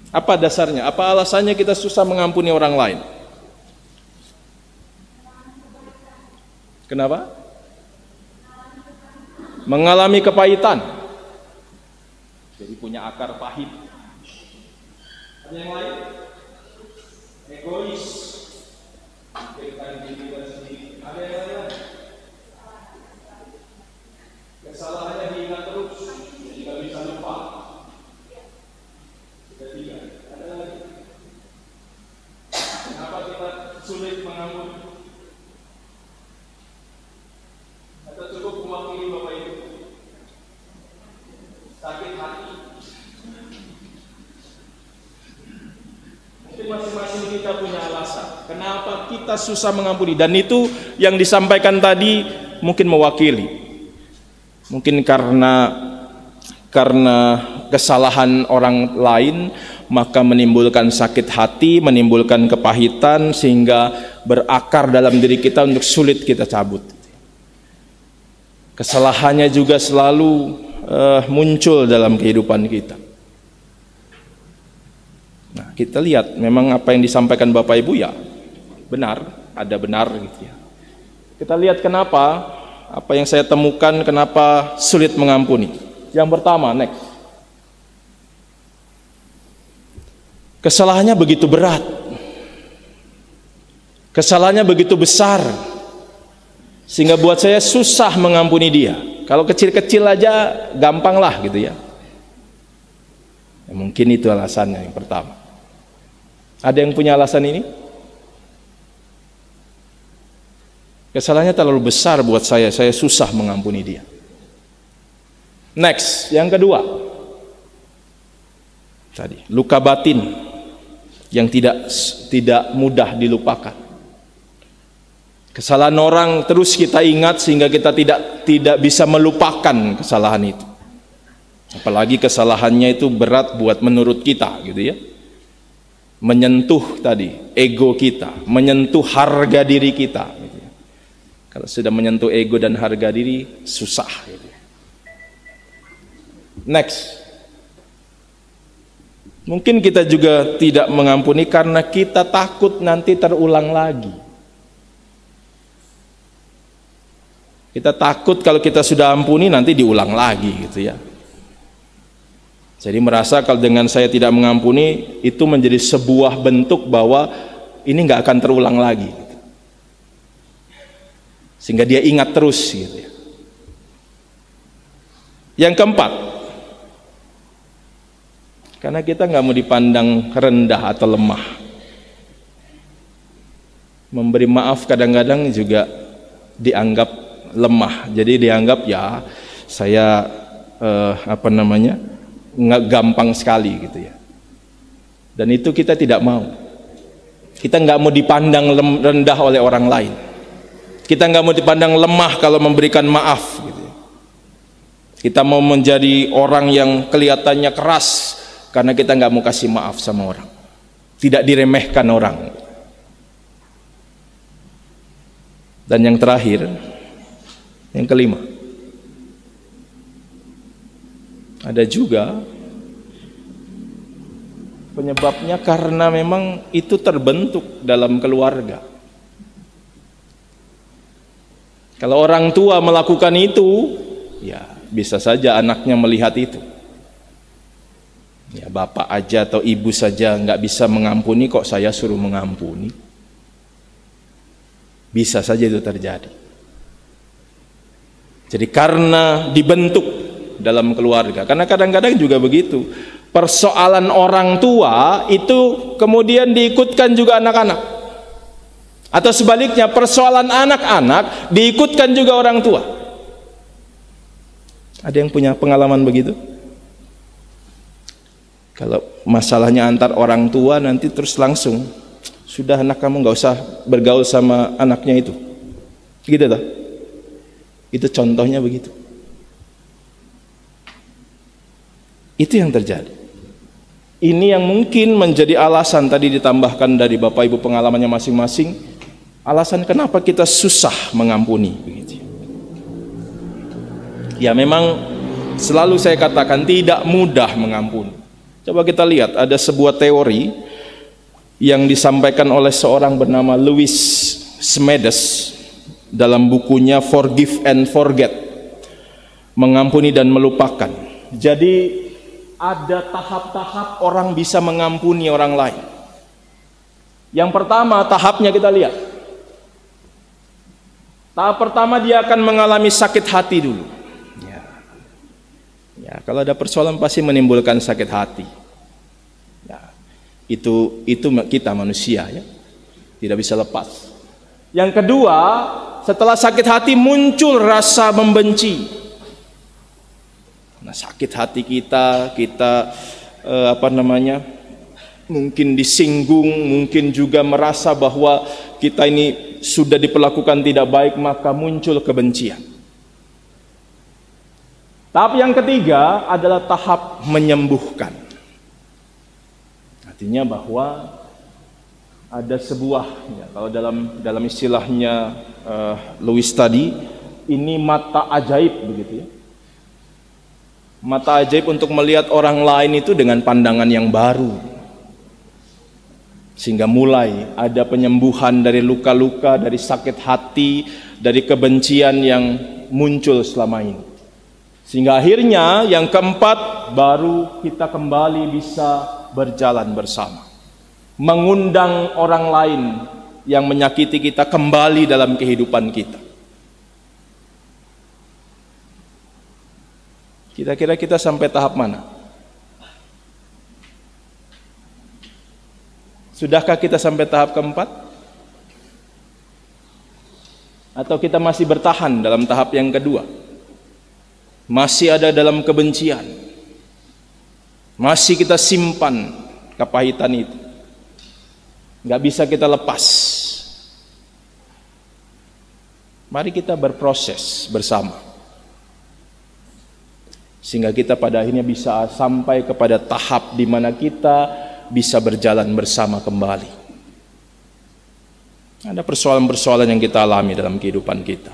Apa dasarnya? Apa alasannya kita susah mengampuni orang lain? Kenapa? Mengalami kepahitan. Jadi punya akar pahit. Ada yang lain? Egois. Memikirkan diri kita sendiri. Ada yang lain? Kesalahannya diingat terus, tidak bisa lupa. Ketiga, ada lagi. Kenapa kita sulit mengampuni? Atau cukup mewakili Bapak Ibu? Sakit hati. Mungkin masing-masing kita punya alasan kenapa kita susah mengampuni, dan itu yang disampaikan tadi mungkin mewakili. Mungkin karena kesalahan orang lain, maka menimbulkan sakit hati, menimbulkan kepahitan, sehingga berakar dalam diri kita untuk sulit kita cabut. Kesalahannya juga selalu muncul dalam kehidupan kita. Nah, kita lihat memang apa yang disampaikan Bapak Ibu ya benar, ada benar gitu ya. Kita lihat kenapa, apa yang saya temukan kenapa sulit mengampuni. Yang pertama, next. Kesalahannya begitu berat. Kesalahannya begitu besar, sehingga buat saya susah mengampuni dia. Kalau kecil-kecil aja gampang lah gitu ya. Mungkin itu alasannya yang pertama. Ada yang punya alasan ini? Kesalahannya terlalu besar buat saya susah mengampuni dia. Next, yang kedua. Tadi, luka batin yang tidak mudah dilupakan. Kesalahan orang terus kita ingat sehingga kita tidak bisa melupakan kesalahan itu. Apalagi kesalahannya itu berat buat menurut kita gitu ya. Menyentuh tadi ego kita, menyentuh harga diri kita gitu ya. Kalau sudah menyentuh ego dan harga diri susah gitu ya. Next. Mungkin kita juga tidak mengampuni karena kita takut nanti terulang lagi. Kita takut kalau kita sudah ampuni nanti diulang lagi gitu ya. Jadi merasa kalau dengan saya tidak mengampuni itu menjadi sebuah bentuk bahwa ini nggak akan terulang lagi. Gitu. Sehingga dia ingat terus gitu ya. Yang keempat, karena kita nggak mau dipandang rendah atau lemah. Memberi maaf kadang-kadang juga dianggap lemah. Jadi dianggap ya saya nggak gampang sekali gitu ya. Dan itu kita tidak mau. Kita nggak mau dipandang rendah oleh orang lain. Kita nggak mau dipandang lemah kalau memberikan maaf. Gitu. Kita mau menjadi orang yang kelihatannya keras karena kita nggak mau kasih maaf sama orang. Tidak diremehkan orang. Dan yang terakhir, yang kelima, ada juga penyebabnya karena memang itu terbentuk dalam keluarga. Kalau orang tua melakukan itu, ya bisa saja anaknya melihat itu. Ya bapak aja atau ibu saja nggak bisa mengampuni, kok saya suruh mengampuni? Bisa saja itu terjadi. Jadi karena dibentuk dalam keluarga, karena kadang-kadang juga begitu, persoalan orang tua itu kemudian diikutkan juga anak-anak, atau sebaliknya persoalan anak-anak diikutkan juga orang tua. Ada yang punya pengalaman begitu? Kalau masalahnya antar orang tua nanti terus langsung, sudah anak kamu nggak usah bergaul sama anaknya itu, gitu toh? Itu contohnya begitu. Itu yang terjadi. Ini yang mungkin menjadi alasan tadi ditambahkan dari Bapak Ibu pengalamannya masing-masing, alasan kenapa kita susah mengampuni begitu. Ya memang selalu saya katakan tidak mudah mengampuni. Coba kita lihat, ada sebuah teori yang disampaikan oleh seorang bernama Louis Smedes dalam bukunya Forgive and Forget, mengampuni dan melupakan. Jadi ada tahap-tahap orang bisa mengampuni orang lain. Yang pertama tahapnya kita lihat. Tahap pertama dia akan mengalami sakit hati dulu. Ya, kalau ada persoalan pasti menimbulkan sakit hati. Ya, itu kita manusia ya, tidak bisa lepas. Yang kedua, setelah sakit hati muncul rasa membenci. Nah, sakit hati kita mungkin disinggung, mungkin juga merasa bahwa kita ini sudah diperlakukan tidak baik, maka muncul kebencian. Tahap yang ketiga adalah tahap menyembuhkan. Artinya bahwa ada sebuah, ya, kalau dalam istilahnya Louis tadi, ini mata ajaib begitu ya. Mata ajaib untuk melihat orang lain itu dengan pandangan yang baru. Sehingga mulai ada penyembuhan dari luka-luka, dari sakit hati, dari kebencian yang muncul selama ini. Sehingga akhirnya yang keempat, baru kita kembali bisa berjalan bersama. Mengundang orang lain yang menyakiti kita kembali dalam kehidupan kita. Kira-kira kita sampai tahap mana? Sudahkah kita sampai tahap keempat? Atau kita masih bertahan dalam tahap yang kedua? Masih ada dalam kebencian, masih kita simpan kepahitan itu, nggak bisa kita lepas. Mari kita berproses bersama, sehingga kita pada akhirnya bisa sampai kepada tahap di mana kita bisa berjalan bersama kembali. Ada persoalan-persoalan yang kita alami dalam kehidupan kita.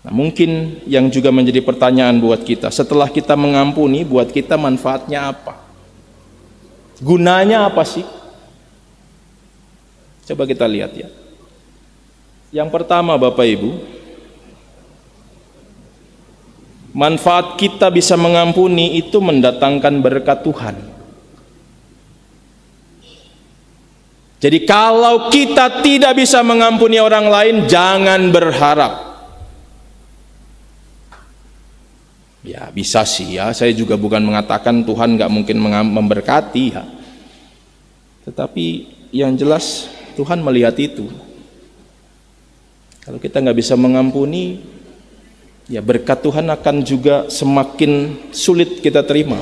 Nah, mungkin yang juga menjadi pertanyaan buat kita, setelah kita mengampuni, buat kita manfaatnya apa? Gunanya apa sih? Coba kita lihat ya. Yang pertama, Bapak Ibu, manfaat kita bisa mengampuni itu mendatangkan berkat Tuhan. Jadi kalau kita tidak bisa mengampuni orang lain, jangan berharap. Ya bisa sih ya, saya juga bukan mengatakan Tuhan nggak mungkin memberkati ya. Tetapi yang jelas Tuhan melihat itu. Kalau kita nggak bisa mengampuni, ya berkat Tuhan akan juga semakin sulit kita terima.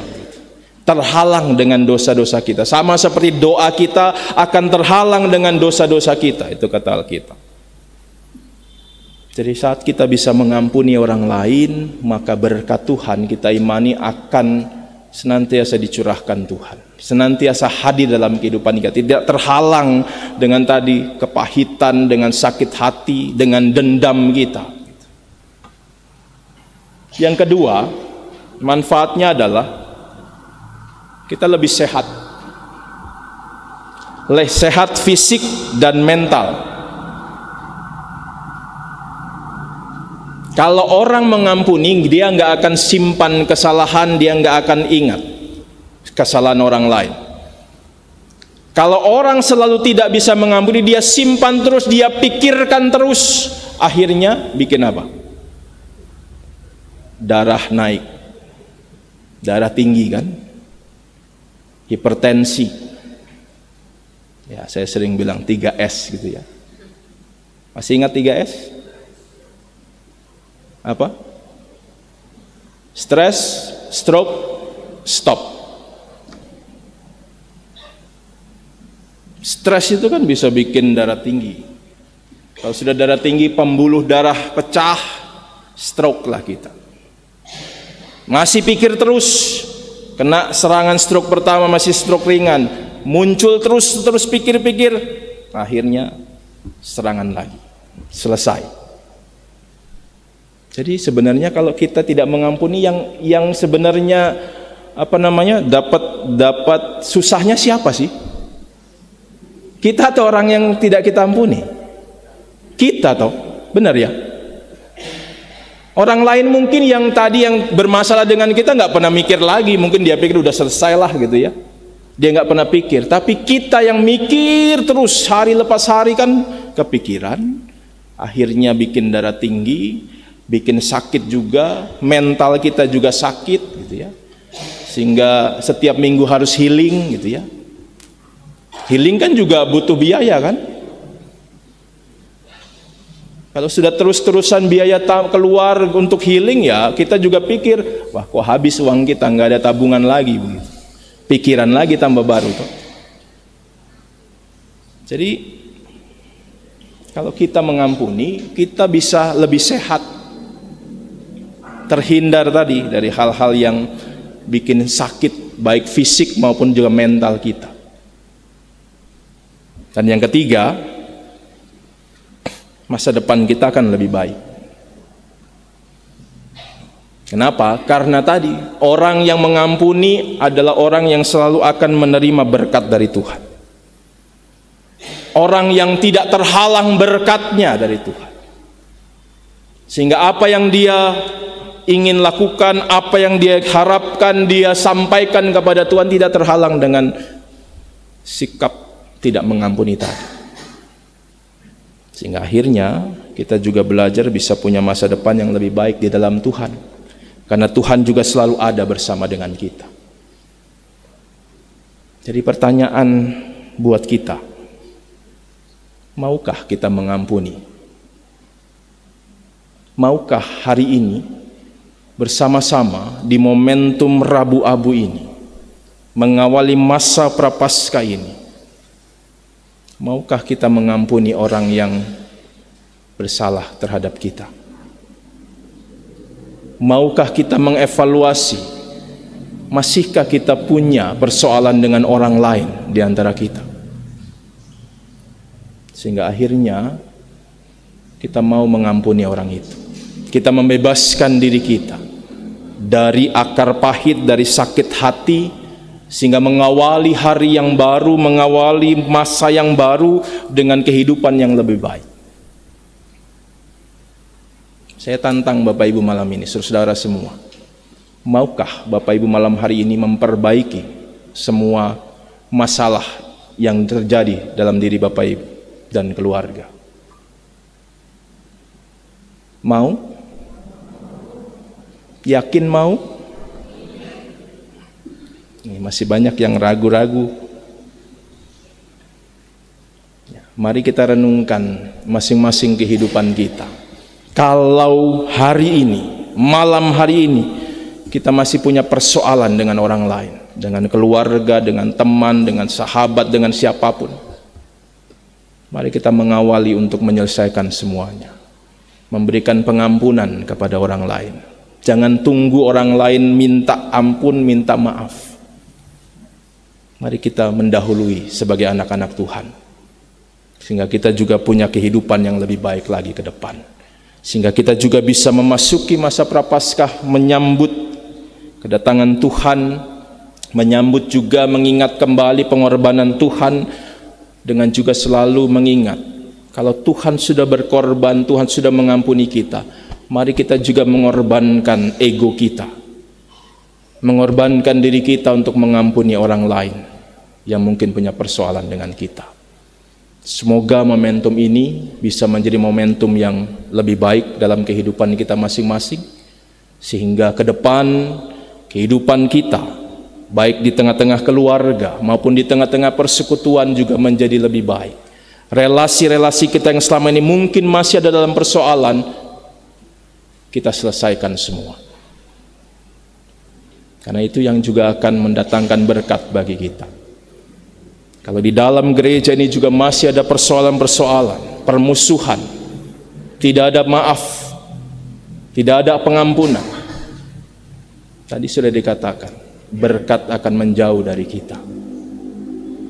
Terhalang dengan dosa-dosa kita. Sama seperti doa kita akan terhalang dengan dosa-dosa kita. Itu kata Alkitab. Jadi saat kita bisa mengampuni orang lain, maka berkat Tuhan kita imani akan senantiasa dicurahkan Tuhan. Senantiasa hadir dalam kehidupan kita. Tidak terhalang dengan tadi kepahitan, dengan sakit hati, dengan dendam kita. Yang kedua, manfaatnya adalah kita lebih sehat. Sehat fisik dan mental. Kalau orang mengampuni, dia nggak akan simpan kesalahan, dia nggak akan ingat kesalahan orang lain. Kalau orang selalu tidak bisa mengampuni, dia simpan terus, dia pikirkan terus, akhirnya bikin apa? Darah naik, darah tinggi kan, hipertensi. Ya, saya sering bilang 3S gitu ya. Masih ingat 3S? Apa? Stres, stroke, stop. Stres itu kan bisa bikin darah tinggi. Kalau sudah darah tinggi, pembuluh darah pecah, stroke lah kita. Masih pikir terus, kena serangan stroke pertama masih stroke ringan, muncul terus pikir-pikir, akhirnya serangan lagi, selesai. Jadi sebenarnya kalau kita tidak mengampuni, yang sebenarnya dapat susahnya siapa sih? Kita atau orang yang tidak kita ampuni? Kita toh, benar ya? Orang lain mungkin yang tadi yang bermasalah dengan kita nggak pernah mikir lagi, mungkin dia pikir udah selesai lah gitu ya. Dia nggak pernah pikir, tapi kita yang mikir terus hari lepas hari kan kepikiran, akhirnya bikin darah tinggi, bikin sakit juga, mental kita juga sakit gitu ya. Sehingga setiap minggu harus healing gitu ya. Healing kan juga butuh biaya kan? Kalau sudah terus-terusan biaya keluar untuk healing, ya kita juga pikir, wah kok habis uang kita, nggak ada tabungan lagi begitu. Pikiran lagi tambah baru tuh. Jadi kalau kita mengampuni, kita bisa lebih sehat, terhindar tadi dari hal-hal yang bikin sakit baik fisik maupun juga mental kita. Dan yang ketiga, masa depan kita akan lebih baik. Kenapa? Karena tadi orang yang mengampuni adalah orang yang selalu akan menerima berkat dari Tuhan. Orang yang tidak terhalang berkatnya dari Tuhan. Sehingga apa yang dia ingin lakukan, apa yang dia harapkan, dia sampaikan kepada Tuhan tidak terhalang dengan sikap tidak mengampuni tadi. Sehingga akhirnya kita juga belajar bisa punya masa depan yang lebih baik di dalam Tuhan. Karena Tuhan juga selalu ada bersama dengan kita. Jadi pertanyaan buat kita, maukah kita mengampuni? Maukah hari ini bersama-sama di momentum Rabu Abu ini, mengawali masa Prapaskah ini, maukah kita mengampuni orang yang bersalah terhadap kita? Maukah kita mengevaluasi, masihkah kita punya persoalan dengan orang lain di antara kita? Sehingga akhirnya kita mau mengampuni orang itu. Kita membebaskan diri kita dari akar pahit, dari sakit hati, sehingga mengawali hari yang baru, mengawali masa yang baru dengan kehidupan yang lebih baik. Saya tantang Bapak Ibu malam ini, saudara semua, maukah Bapak Ibu malam hari ini memperbaiki semua masalah yang terjadi dalam diri Bapak Ibu dan keluarga? Mau? Yakin mau? Ini masih banyak yang ragu-ragu. Mari kita renungkan masing-masing kehidupan kita. Kalau hari ini, malam hari ini, kita masih punya persoalan dengan orang lain, dengan keluarga, dengan teman, dengan sahabat, dengan siapapun, mari kita mengawali untuk menyelesaikan semuanya, memberikan pengampunan kepada orang lain. Jangan tunggu orang lain minta ampun, minta maaf. Mari kita mendahului sebagai anak-anak Tuhan, sehingga kita juga punya kehidupan yang lebih baik lagi ke depan, sehingga kita juga bisa memasuki masa Prapaskah, menyambut kedatangan Tuhan, menyambut juga mengingat kembali pengorbanan Tuhan, dengan juga selalu mengingat kalau Tuhan sudah berkorban, Tuhan sudah mengampuni kita, mari kita juga mengorbankan ego kita, mengorbankan diri kita untuk mengampuni orang lain yang mungkin punya persoalan dengan kita. Semoga momentum ini bisa menjadi momentum yang lebih baik dalam kehidupan kita masing-masing, sehingga ke depan kehidupan kita, baik di tengah-tengah keluarga maupun di tengah-tengah persekutuan, juga menjadi lebih baik. Relasi-relasi kita yang selama ini mungkin masih ada dalam persoalan, kita selesaikan semua. Karena itu yang juga akan mendatangkan berkat bagi kita. Kalau di dalam gereja ini juga masih ada persoalan-persoalan, permusuhan, tidak ada maaf, tidak ada pengampunan, tadi sudah dikatakan, berkat akan menjauh dari kita.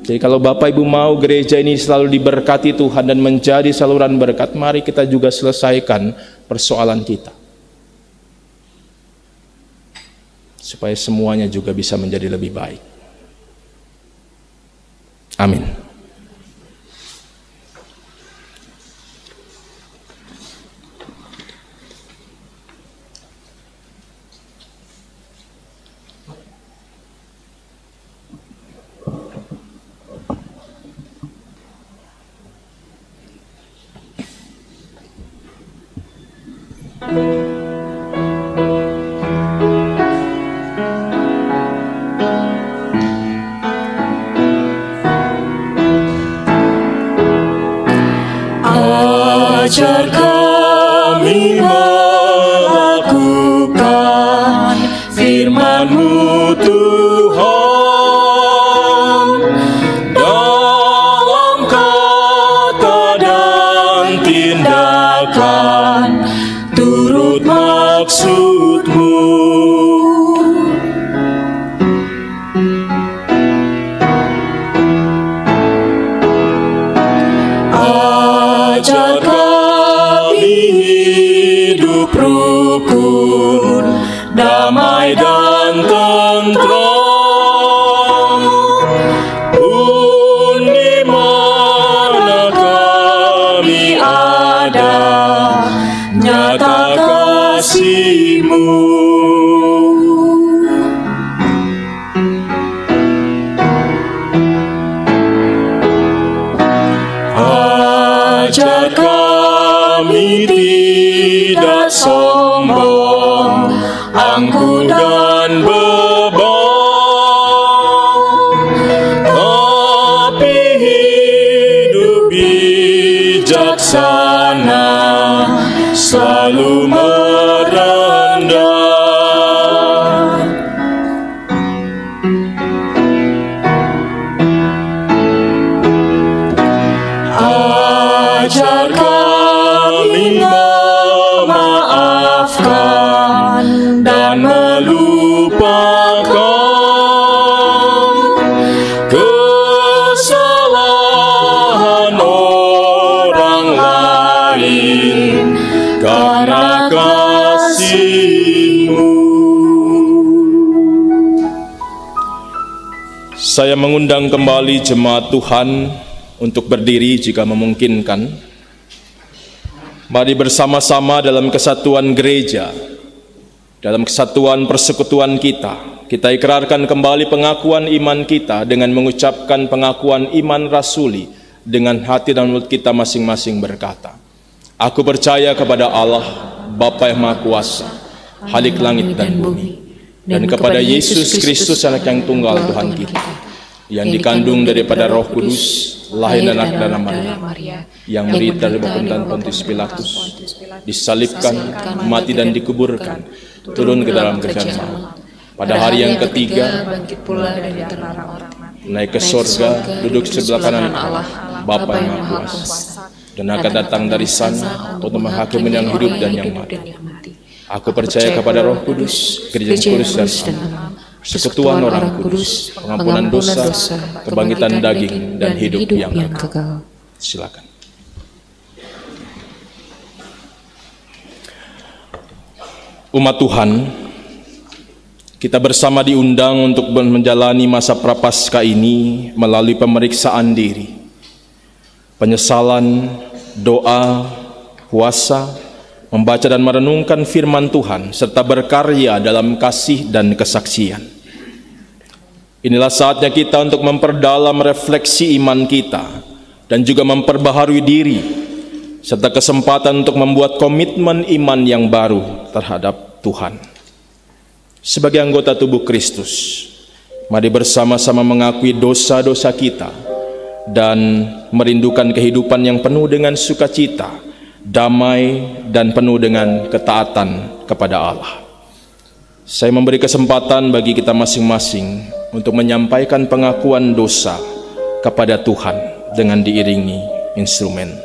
Jadi kalau Bapak Ibu mau gereja ini selalu diberkati Tuhan dan menjadi saluran berkat, mari kita juga selesaikan persoalan kita, supaya semuanya juga bisa menjadi lebih baik. Amin. Ajar kami melakukan firman-Mu Tuhan, dalam kata dan tindakan turut maksud-Mu. Ajar hidup rukun, damai dan tentram, pun di mana kami ada, nyata kasih-Mu. Ajar kami tidak sombong, angkuh dan beban, tapi hidup bijaksana, selalu merendah. Ajar kami karena kasih-Mu. Saya mengundang kembali jemaat Tuhan untuk berdiri jika memungkinkan. Mari bersama-sama dalam kesatuan gereja, dalam kesatuan persekutuan kita ikrarkan kembali pengakuan iman kita dengan mengucapkan pengakuan iman rasuli dengan hati dan mulut kita masing-masing berkata, Aku percaya kepada Allah, Bapa yang Maha Kuasa, Khalik langit dan bumi, dan kepada Yesus Kristus anak yang tunggal Tuhan kita, yang dikandung daripada Roh Kudus, lahir dan anak Maria, yang menderita dari pemerintahan Pontius Pilatus, disalibkan, mati dan dikuburkan, turun ke dalam kerajaan maut. Pada hari yang ketiga, bangkit pula dari antara orang mati, naik ke sorga, duduk sebelah kanan Allah, Bapa yang Maha Kuasa, dan akan datang dari sana untuk menghakimi yang hidup dan yang mati. Aku percaya kepada Roh Kudus, Gereja Kudus dan sama, persekutuan orang kudus, pengampunan dosa, kebangkitan daging, dan hidup yang kekal. Silakan. Umat Tuhan, kita bersama diundang untuk menjalani masa Prapaskah ini melalui pemeriksaan diri, penyesalan, doa, puasa, membaca dan merenungkan firman Tuhan, serta berkarya dalam kasih dan kesaksian. Inilah saatnya kita untuk memperdalam refleksi iman kita dan juga memperbaharui diri, serta kesempatan untuk membuat komitmen iman yang baru terhadap Tuhan. Sebagai anggota tubuh Kristus, mari bersama-sama mengakui dosa-dosa kita dan merindukan kehidupan yang penuh dengan sukacita, damai, dan penuh dengan ketaatan kepada Allah. Saya memberi kesempatan bagi kita masing-masing untuk menyampaikan pengakuan dosa kepada Tuhan dengan diiringi instrumen.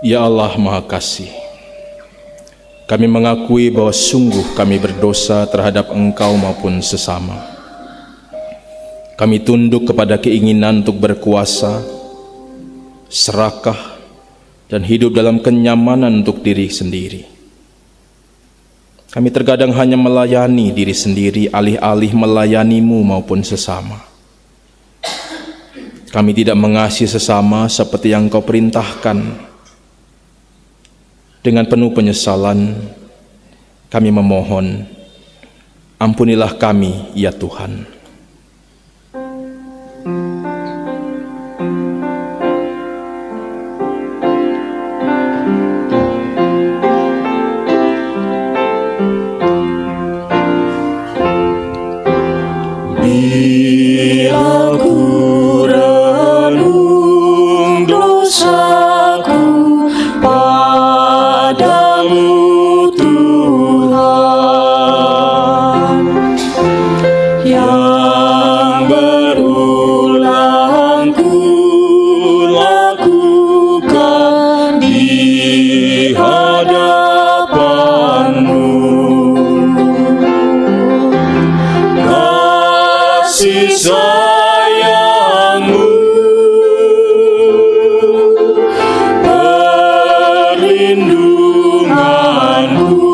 Ya Allah Maha Kasih, kami mengakui bahwa sungguh kami berdosa terhadap Engkau maupun sesama. Kami tunduk kepada keinginan untuk berkuasa, serakah, dan hidup dalam kenyamanan untuk diri sendiri. Kami terkadang hanya melayani diri sendiri alih-alih melayani-Mu maupun sesama. Kami tidak mengasihi sesama seperti yang Kau perintahkan. Dengan penuh penyesalan, kami memohon, ampunilah kami, ya Tuhan. Bila ku renung dosaku padamu Tuhan, yang berulang ku lakukan di hadapan-Mu. Kasih sayang-Mu, perlindungan-Ku,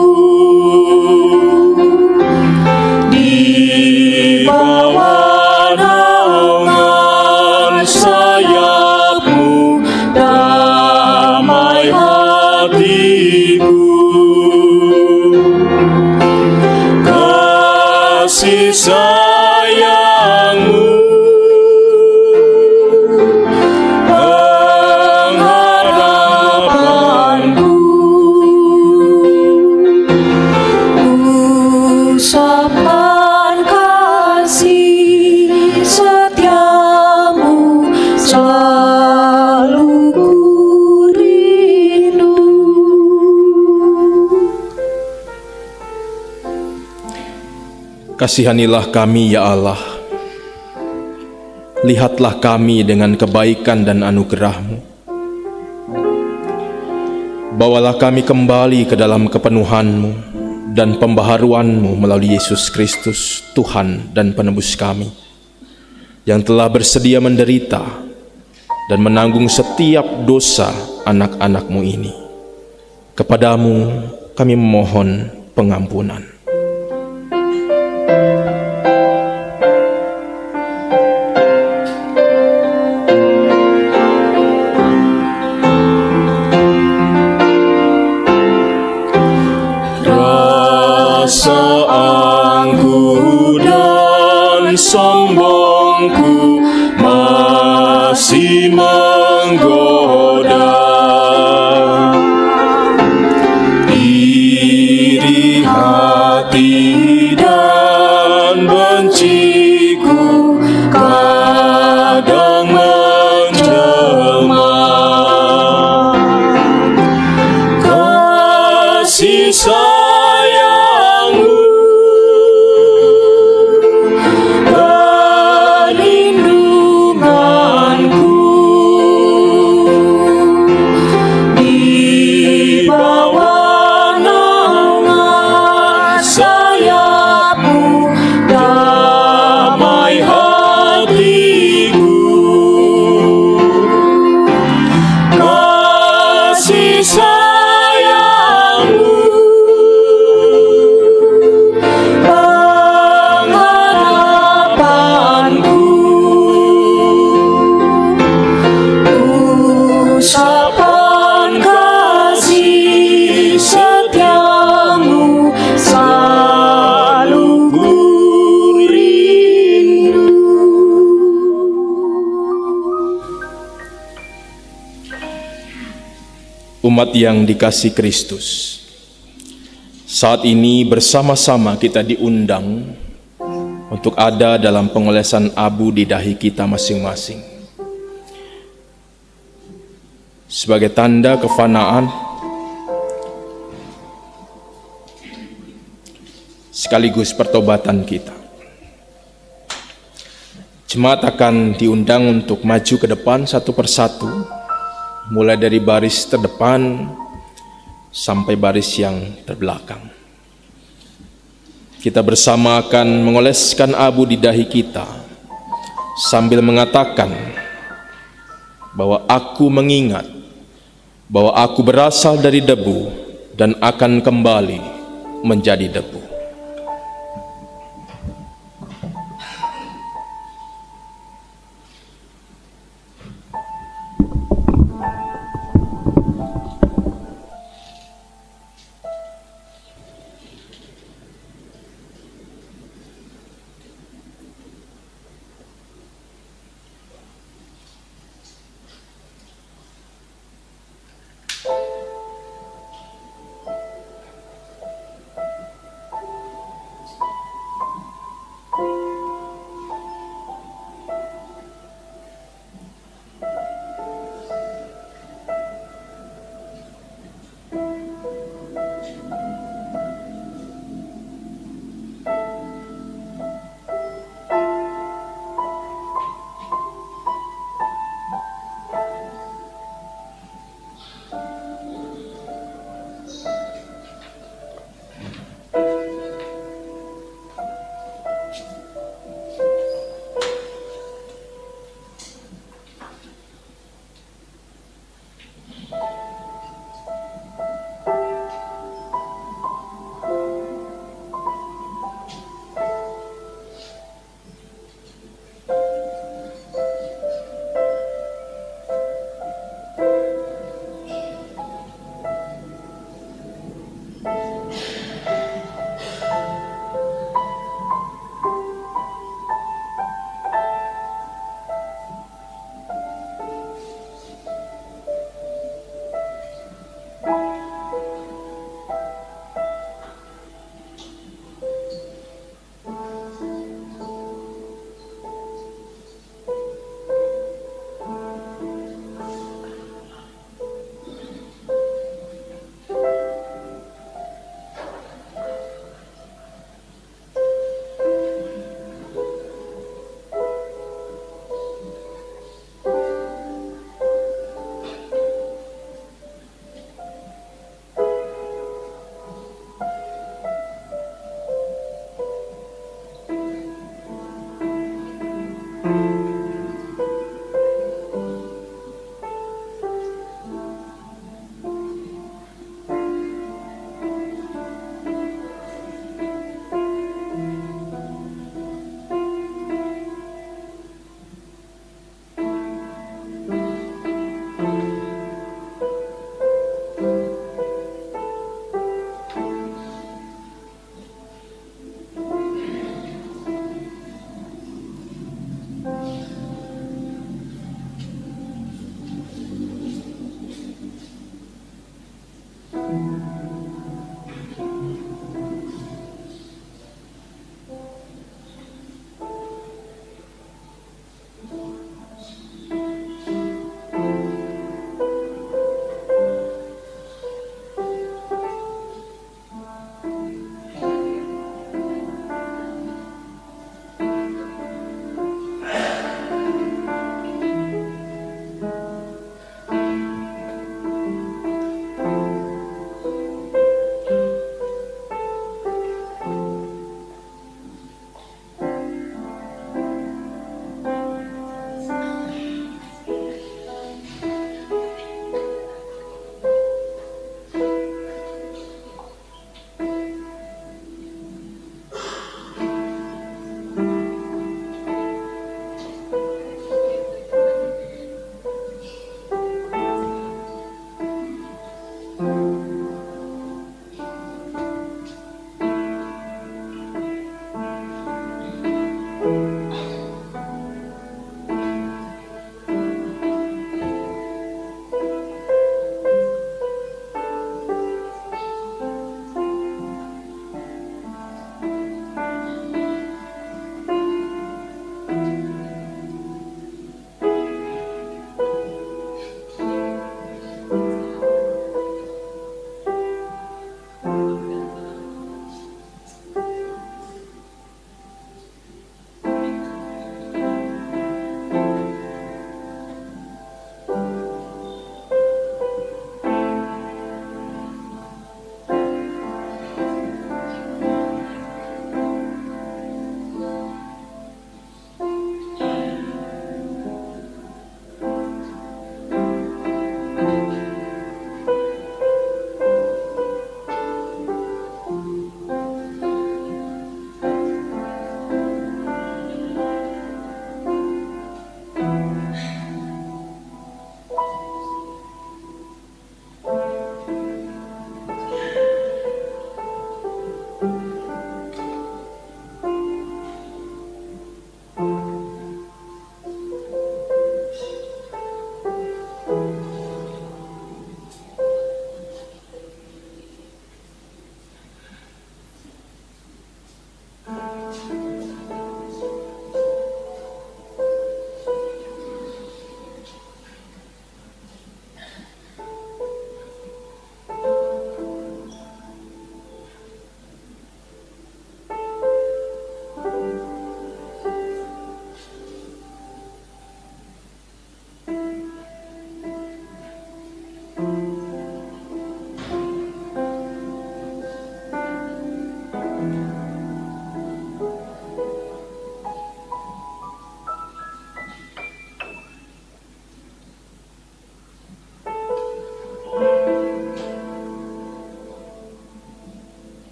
kasih sayang-Mu, pengharapanku, usapan kasih setiamu selalu ku rindu. Kasihanilah kami ya Allah, lihatlah kami dengan kebaikan dan anugerah-Mu. Bawalah kami kembali ke dalam kepenuhan-Mu dan pembaharuan-Mu melalui Yesus Kristus, Tuhan dan Penebus kami, yang telah bersedia menderita dan menanggung setiap dosa anak-anak-Mu ini. Kepadamu kami memohon pengampunan. Rasa angku dan sombongku masih menggoda, iri hati dan benciku kadang menjelma. Kasih sayang-Mu, perlindunganku, di bawah naungan sayap-Mu, damai hatiku. Kasih sayang-Mu, pengharapanku, usapan kasih setiamu selalu ku rindu. Umat yang dikasih Kristus, saat ini bersama-sama kita diundang untuk ada dalam pengolesan abu di dahi kita masing-masing. Sebagai tanda kefanaan, sekaligus pertobatan kita. Jemaat akan diundang untuk maju ke depan satu persatu, mulai dari baris terdepan sampai baris yang terbelakang. Kita bersama akan mengoleskan abu di dahi kita sambil mengatakan bahwa aku mengingat bahwa aku berasal dari debu dan akan kembali menjadi debu.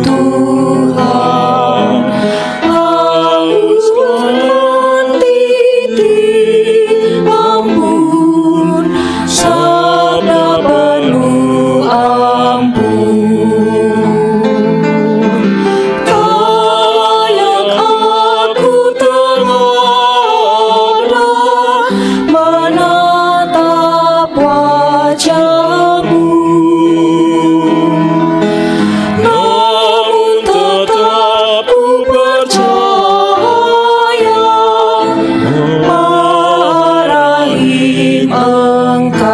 Tuhan, hauskan titik ampun, sabda penuh ampun. Kayak aku terada menatap wajah-Mu, namun tetap ku percaya Maha Rahim Engkau.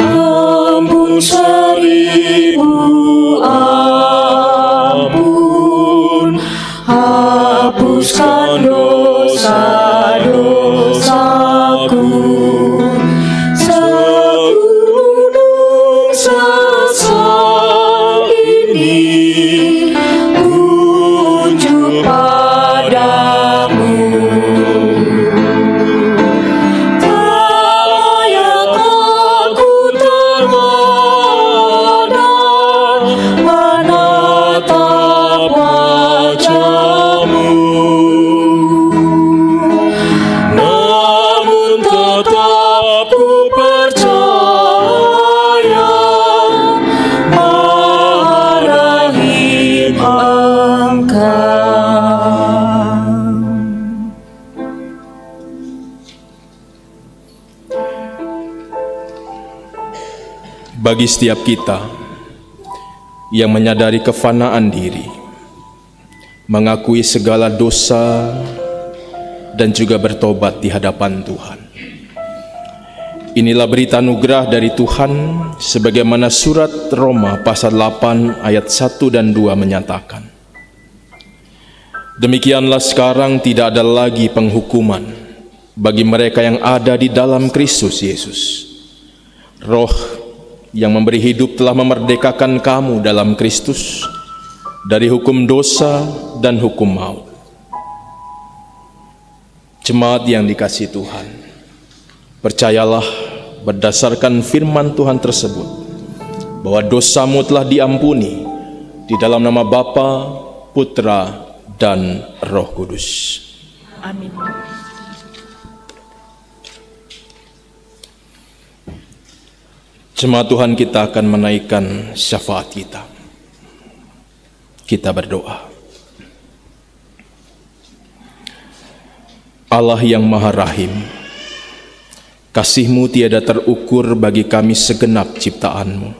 Ampun seribu ampun, hapuskan dosa-dosaku, segunung sesal ini unjuk padamu. Kayak aku terada menatap wajah-Mu, namun tetap ku percaya Maha Rahim Engkau. Bagi setiap kita yang menyadari kefanaan diri, mengakui segala dosa, dan juga bertobat di hadapan Tuhan, inilah berita anugerah dari Tuhan sebagaimana surat Roma pasal 8 ayat 1 dan 2 menyatakan. Demikianlah sekarang tidak ada lagi penghukuman bagi mereka yang ada di dalam Kristus Yesus. Roh yang memberi hidup telah memerdekakan kamu dalam Kristus dari hukum dosa dan hukum maut. Jemaat yang dikasihi Tuhan, percayalah berdasarkan firman Tuhan tersebut bahwa dosamu telah diampuni di dalam nama Bapa, Putra, dan Roh Kudus. Amin. Jemaat Tuhan, kita akan menaikkan syafaat kita. Kita berdoa. Allah yang Maha Rahim, kasih-Mu tiada terukur bagi kami segenap ciptaan-Mu.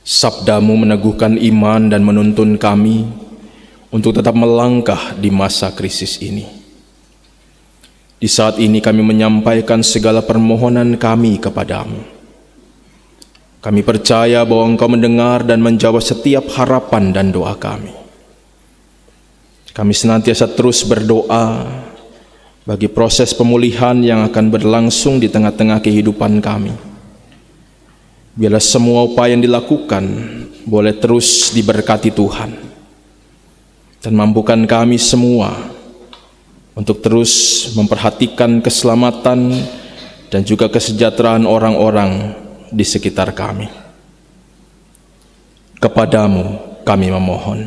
Sabda-Mu meneguhkan iman dan menuntun kami untuk tetap melangkah di masa krisis ini. Di saat ini kami menyampaikan segala permohonan kami kepadamu. Kami percaya bahwa Engkau mendengar dan menjawab setiap harapan dan doa kami. Kami senantiasa terus berdoa bagi proses pemulihan yang akan berlangsung di tengah-tengah kehidupan kami. Biarlah semua upaya yang dilakukan boleh terus diberkati Tuhan, dan mampukan kami semua untuk terus memperhatikan keselamatan dan juga kesejahteraan orang-orang di sekitar kami. Kepadamu kami memohon.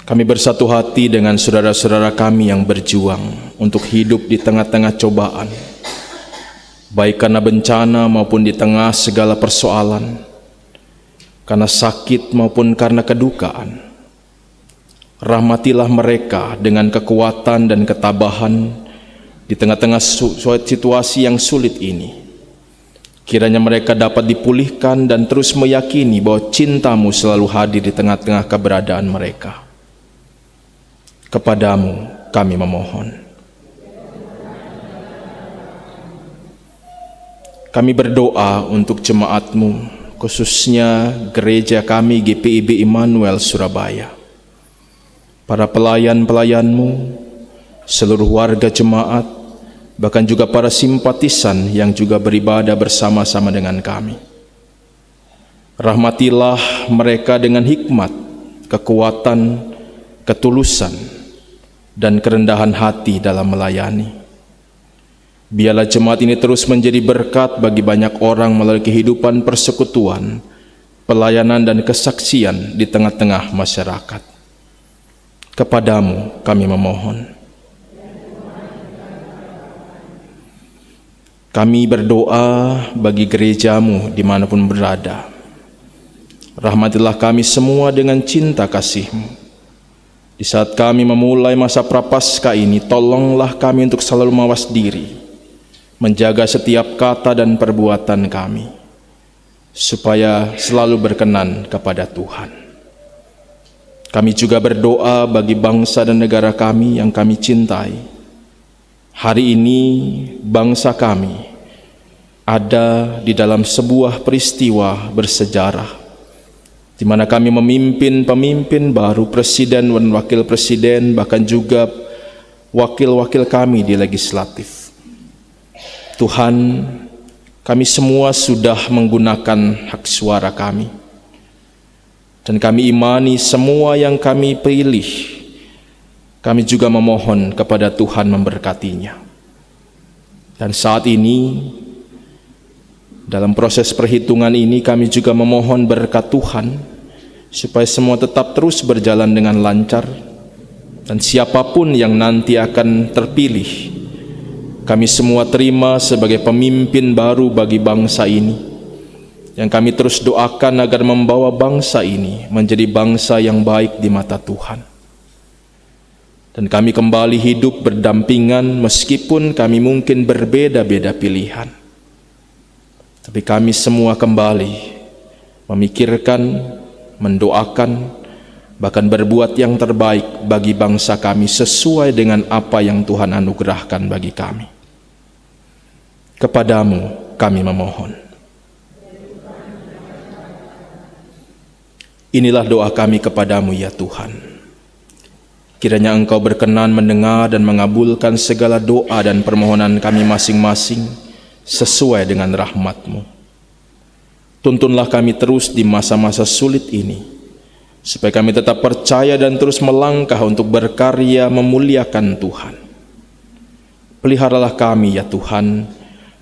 Kami bersatu hati dengan saudara-saudara kami yang berjuang untuk hidup di tengah-tengah cobaan, baik karena bencana maupun di tengah segala persoalan, karena sakit maupun karena kedukaan. Rahmatilah mereka dengan kekuatan dan ketabahan di tengah-tengah situasi yang sulit ini. Kiranya mereka dapat dipulihkan dan terus meyakini bahwa cinta-Mu selalu hadir di tengah-tengah keberadaan mereka. Kepadamu kami memohon. Kami berdoa untuk jemaat-Mu, khususnya gereja kami GPIB Immanuel Surabaya, para pelayan-pelayan-Mu, seluruh warga jemaat, bahkan juga para simpatisan yang juga beribadah bersama-sama dengan kami. Rahmatilah mereka dengan hikmat, kekuatan, ketulusan, dan kerendahan hati dalam melayani. Biarlah jemaat ini terus menjadi berkat bagi banyak orang melalui kehidupan persekutuan, pelayanan, dan kesaksian di tengah-tengah masyarakat. Kepadamu kami memohon. Kami berdoa bagi gerejamu dimanapun berada. Rahmatilah kami semua dengan cinta kasih-Mu. Di saat kami memulai masa Prapaskah ini, tolonglah kami untuk selalu mawas diri, menjaga setiap kata dan perbuatan kami, supaya selalu berkenan kepada Tuhan. Kami juga berdoa bagi bangsa dan negara kami yang kami cintai. Hari ini bangsa kami ada di dalam sebuah peristiwa bersejarah, di mana kami memimpin pemimpin baru, presiden dan wakil presiden, bahkan juga wakil-wakil kami di legislatif. Tuhan, kami semua sudah menggunakan hak suara kami, dan kami imani semua yang kami pilih. Kami juga memohon kepada Tuhan memberkatinya. Dan saat ini, dalam proses perhitungan ini, kami juga memohon berkat Tuhan, supaya semua tetap terus berjalan dengan lancar, dan siapapun yang nanti akan terpilih, kami semua terima sebagai pemimpin baru bagi bangsa ini, yang kami terus doakan agar membawa bangsa ini menjadi bangsa yang baik di mata Tuhan. Dan kami kembali hidup berdampingan meskipun kami mungkin berbeda-beda pilihan. Tapi kami semua kembali memikirkan, mendoakan, bahkan berbuat yang terbaik bagi bangsa kami sesuai dengan apa yang Tuhan anugerahkan bagi kami. Kepadamu kami memohon. Inilah doa kami kepadamu ya Tuhan. Kiranya Engkau berkenan mendengar dan mengabulkan segala doa dan permohonan kami masing-masing sesuai dengan rahmat-Mu. Tuntunlah kami terus di masa-masa sulit ini, supaya kami tetap percaya dan terus melangkah untuk berkarya memuliakan Tuhan. Peliharalah kami ya Tuhan,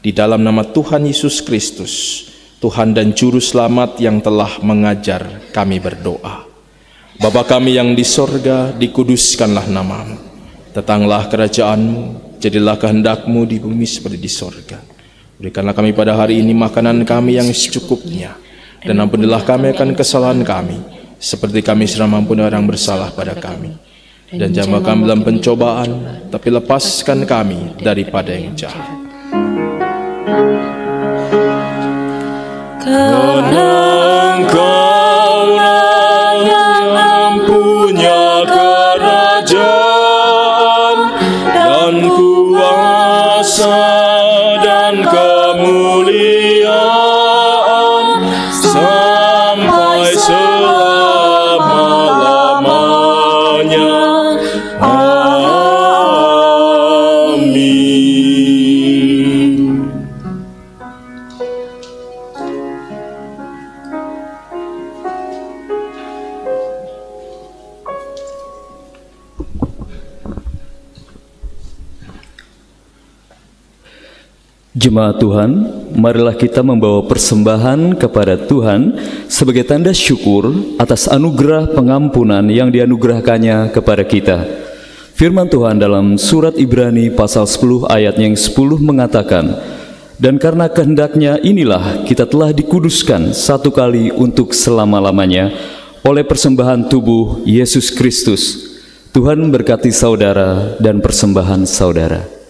di dalam nama Tuhan Yesus Kristus, Tuhan dan Juru Selamat yang telah mengajar kami berdoa. Bapa kami yang di sorga, dikuduskanlah nama-Mu. Datanglah kerajaan-Mu, jadilah kehendak-Mu di bumi seperti di sorga. Berikanlah kami pada hari ini makanan kami yang secukupnya, dan ampunilah kami akan kesalahan kami, seperti kami sudah mengampuni orang bersalah pada kami. Dan jangan kami dalam pencobaan, tapi lepaskan kami daripada yang jahat. Karena Engkaulah yang punya kerajaan dan kuasa dan kemuliaan sampai selama-lamanya. Amin. Jemaat Tuhan, marilah kita membawa persembahan kepada Tuhan sebagai tanda syukur atas anugerah pengampunan yang dianugerahkannya kepada kita. Firman Tuhan dalam surat Ibrani pasal 10 ayat yang 10 mengatakan, "Dan karena kehendaknya inilah kita telah dikuduskan satu kali untuk selama-lamanya oleh persembahan tubuh Yesus Kristus." Tuhan berkati saudara dan persembahan saudara.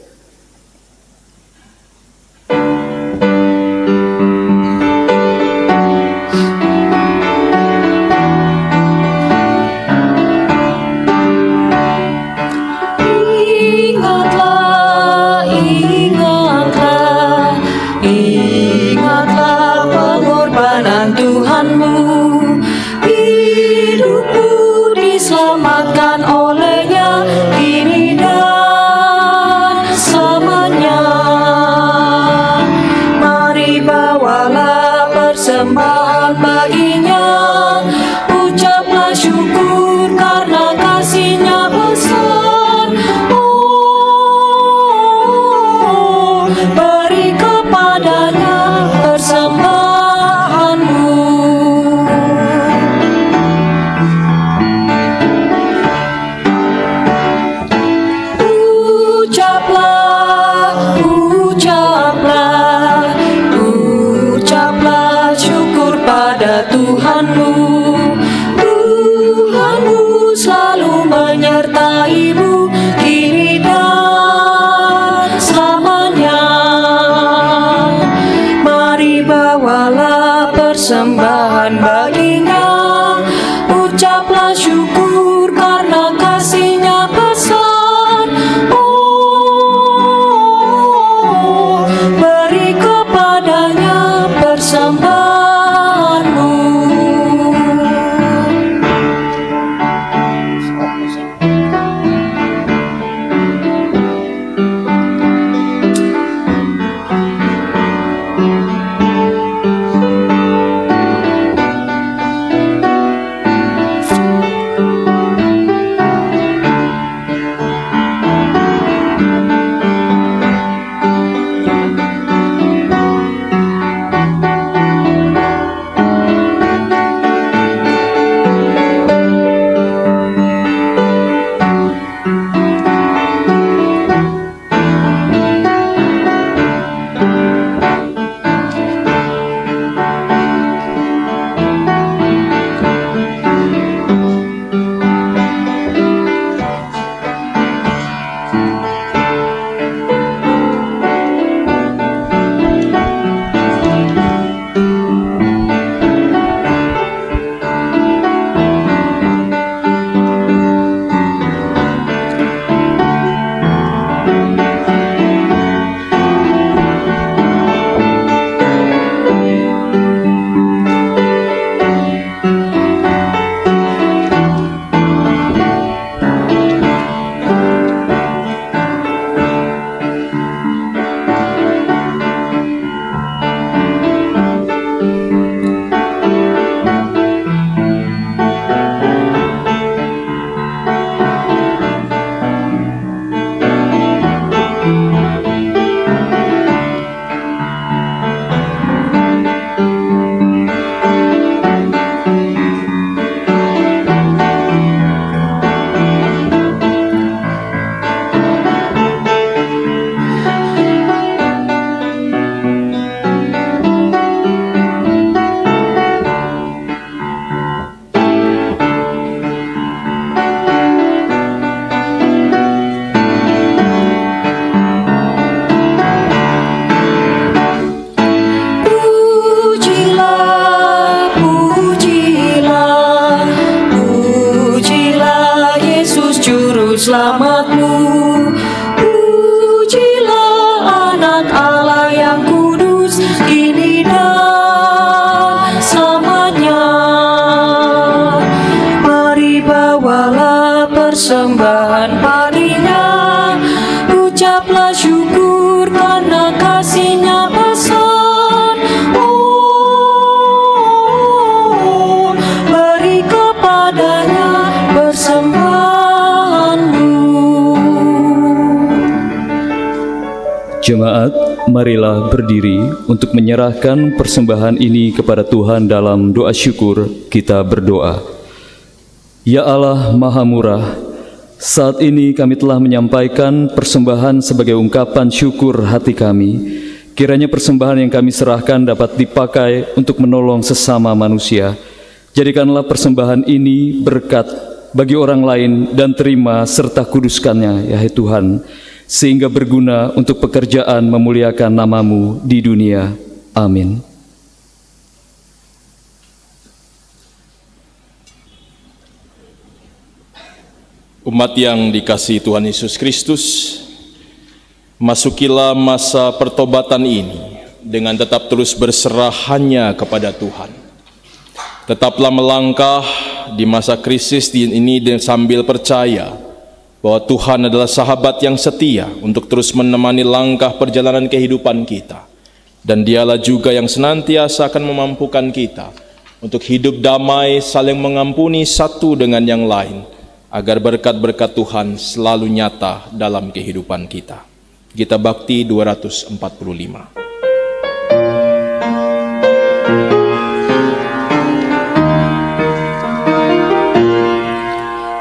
Diselamatkan olehnya kini dan selamat-Mu. Pujilah anak Allah yang kudus, kini dan selamanya. Mari bawalah persembahan padinya, ucaplah syukur karena kasih-Nya besar. Oh, beri kepadanya persembahanmu. Jemaat, marilah berdiri untuk menyerahkan persembahan ini kepada Tuhan. Dalam doa syukur kita berdoa. Ya Allah Maha Murah, saat ini kami telah menyampaikan persembahan sebagai ungkapan syukur hati kami. Kiranya persembahan yang kami serahkan dapat dipakai untuk menolong sesama manusia. Jadikanlah persembahan ini berkat bagi orang lain dan terima serta kuduskannya, ya Tuhan, sehingga berguna untuk pekerjaan memuliakan nama-Mu di dunia. Amin. Umat yang dikasihi Tuhan Yesus Kristus, masukilah masa pertobatan ini dengan tetap terus berserah hanya kepada Tuhan. Tetaplah melangkah di masa krisis ini sambil percaya bahwa Tuhan adalah sahabat yang setia untuk terus menemani langkah perjalanan kehidupan kita. Dan Dialah juga yang senantiasa akan memampukan kita untuk hidup damai, saling mengampuni satu dengan yang lain, agar berkat-berkat Tuhan selalu nyata dalam kehidupan kita. Gita Bakti 245.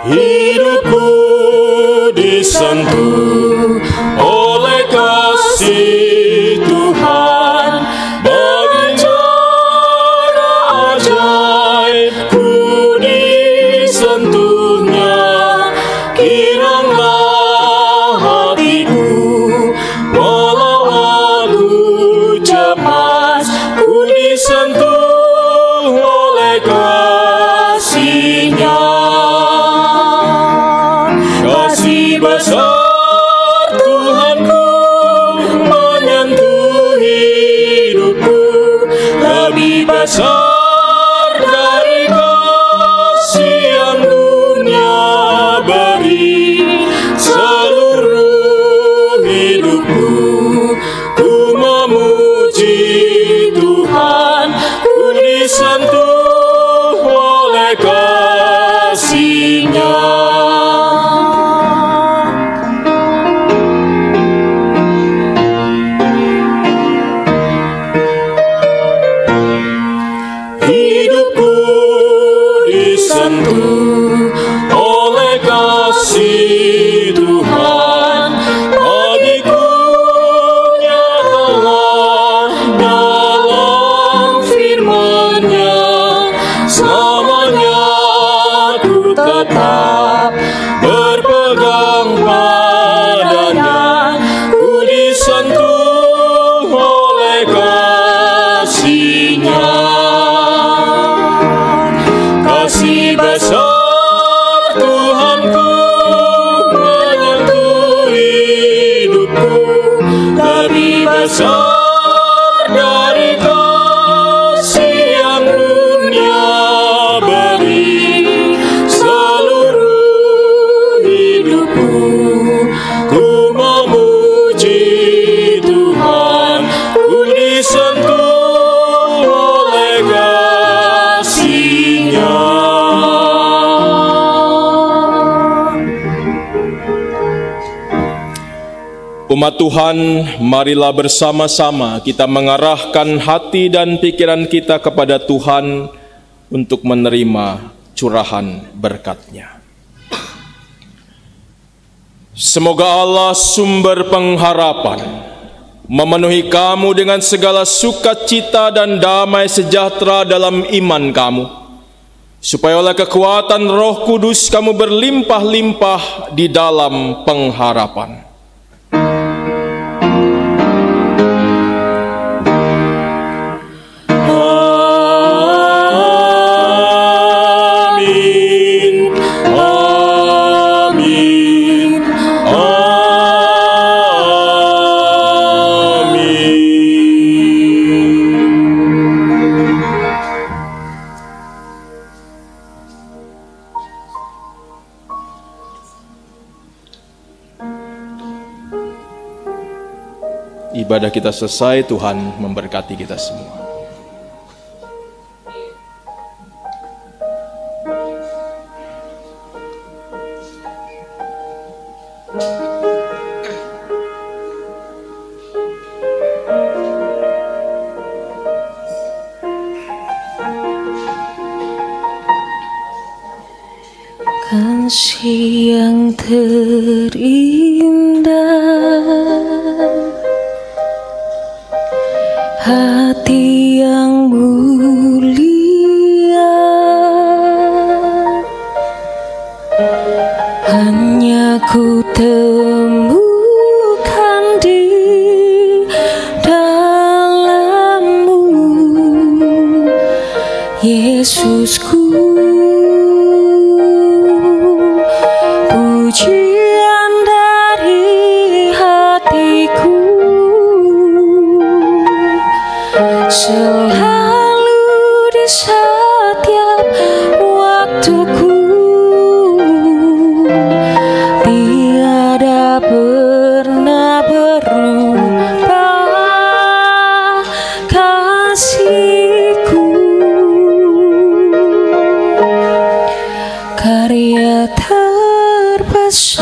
Hidupku disentuh oleh kasih Tuhan, bagi cara ajaib ku disentuhnya. Kiranglah hatiku, walau aku cemas, ku disentuh oleh kasih-Nya. Kasih besar Tuhanku menyentuh hidupku, lebih besar dari kasih yang dunia beri. Seluruh hidupku ku memuji Tuhan, ku disentuh oleh kasih-Nya. Hidupku disentuh oleh kasih Tuhan, bagiku nyatalah dalam firman-Nya. Selamanya ku tetap berpegang padanya, ku disentuh oleh kasih-Nya. Kasih besar Tuhanku menyentuh hidupku, lebih besar dari kasih yang dunia beri. Seluruh hidupku ku memuji Tuhan, ku disentuh oleh kasih-Nya. Umat Tuhan, marilah bersama-sama kita mengarahkan hati dan pikiran kita kepada Tuhan untuk menerima curahan berkat-Nya. Semoga Allah sumber pengharapan memenuhi kamu dengan segala sukacita dan damai sejahtera dalam iman kamu, supaya oleh kekuatan Roh Kudus kamu berlimpah-limpah di dalam pengharapan. Amin. Ibadah kita selesai, Tuhan memberkati kita semua. Kasih yang terindah, hati yang mulia, hanya ku temukan di dalam-Mu, Yesusku. Pujian dari hatiku selalu di setiap waktuku, tiada pernah berubah kasih-Ku. Karya terbesar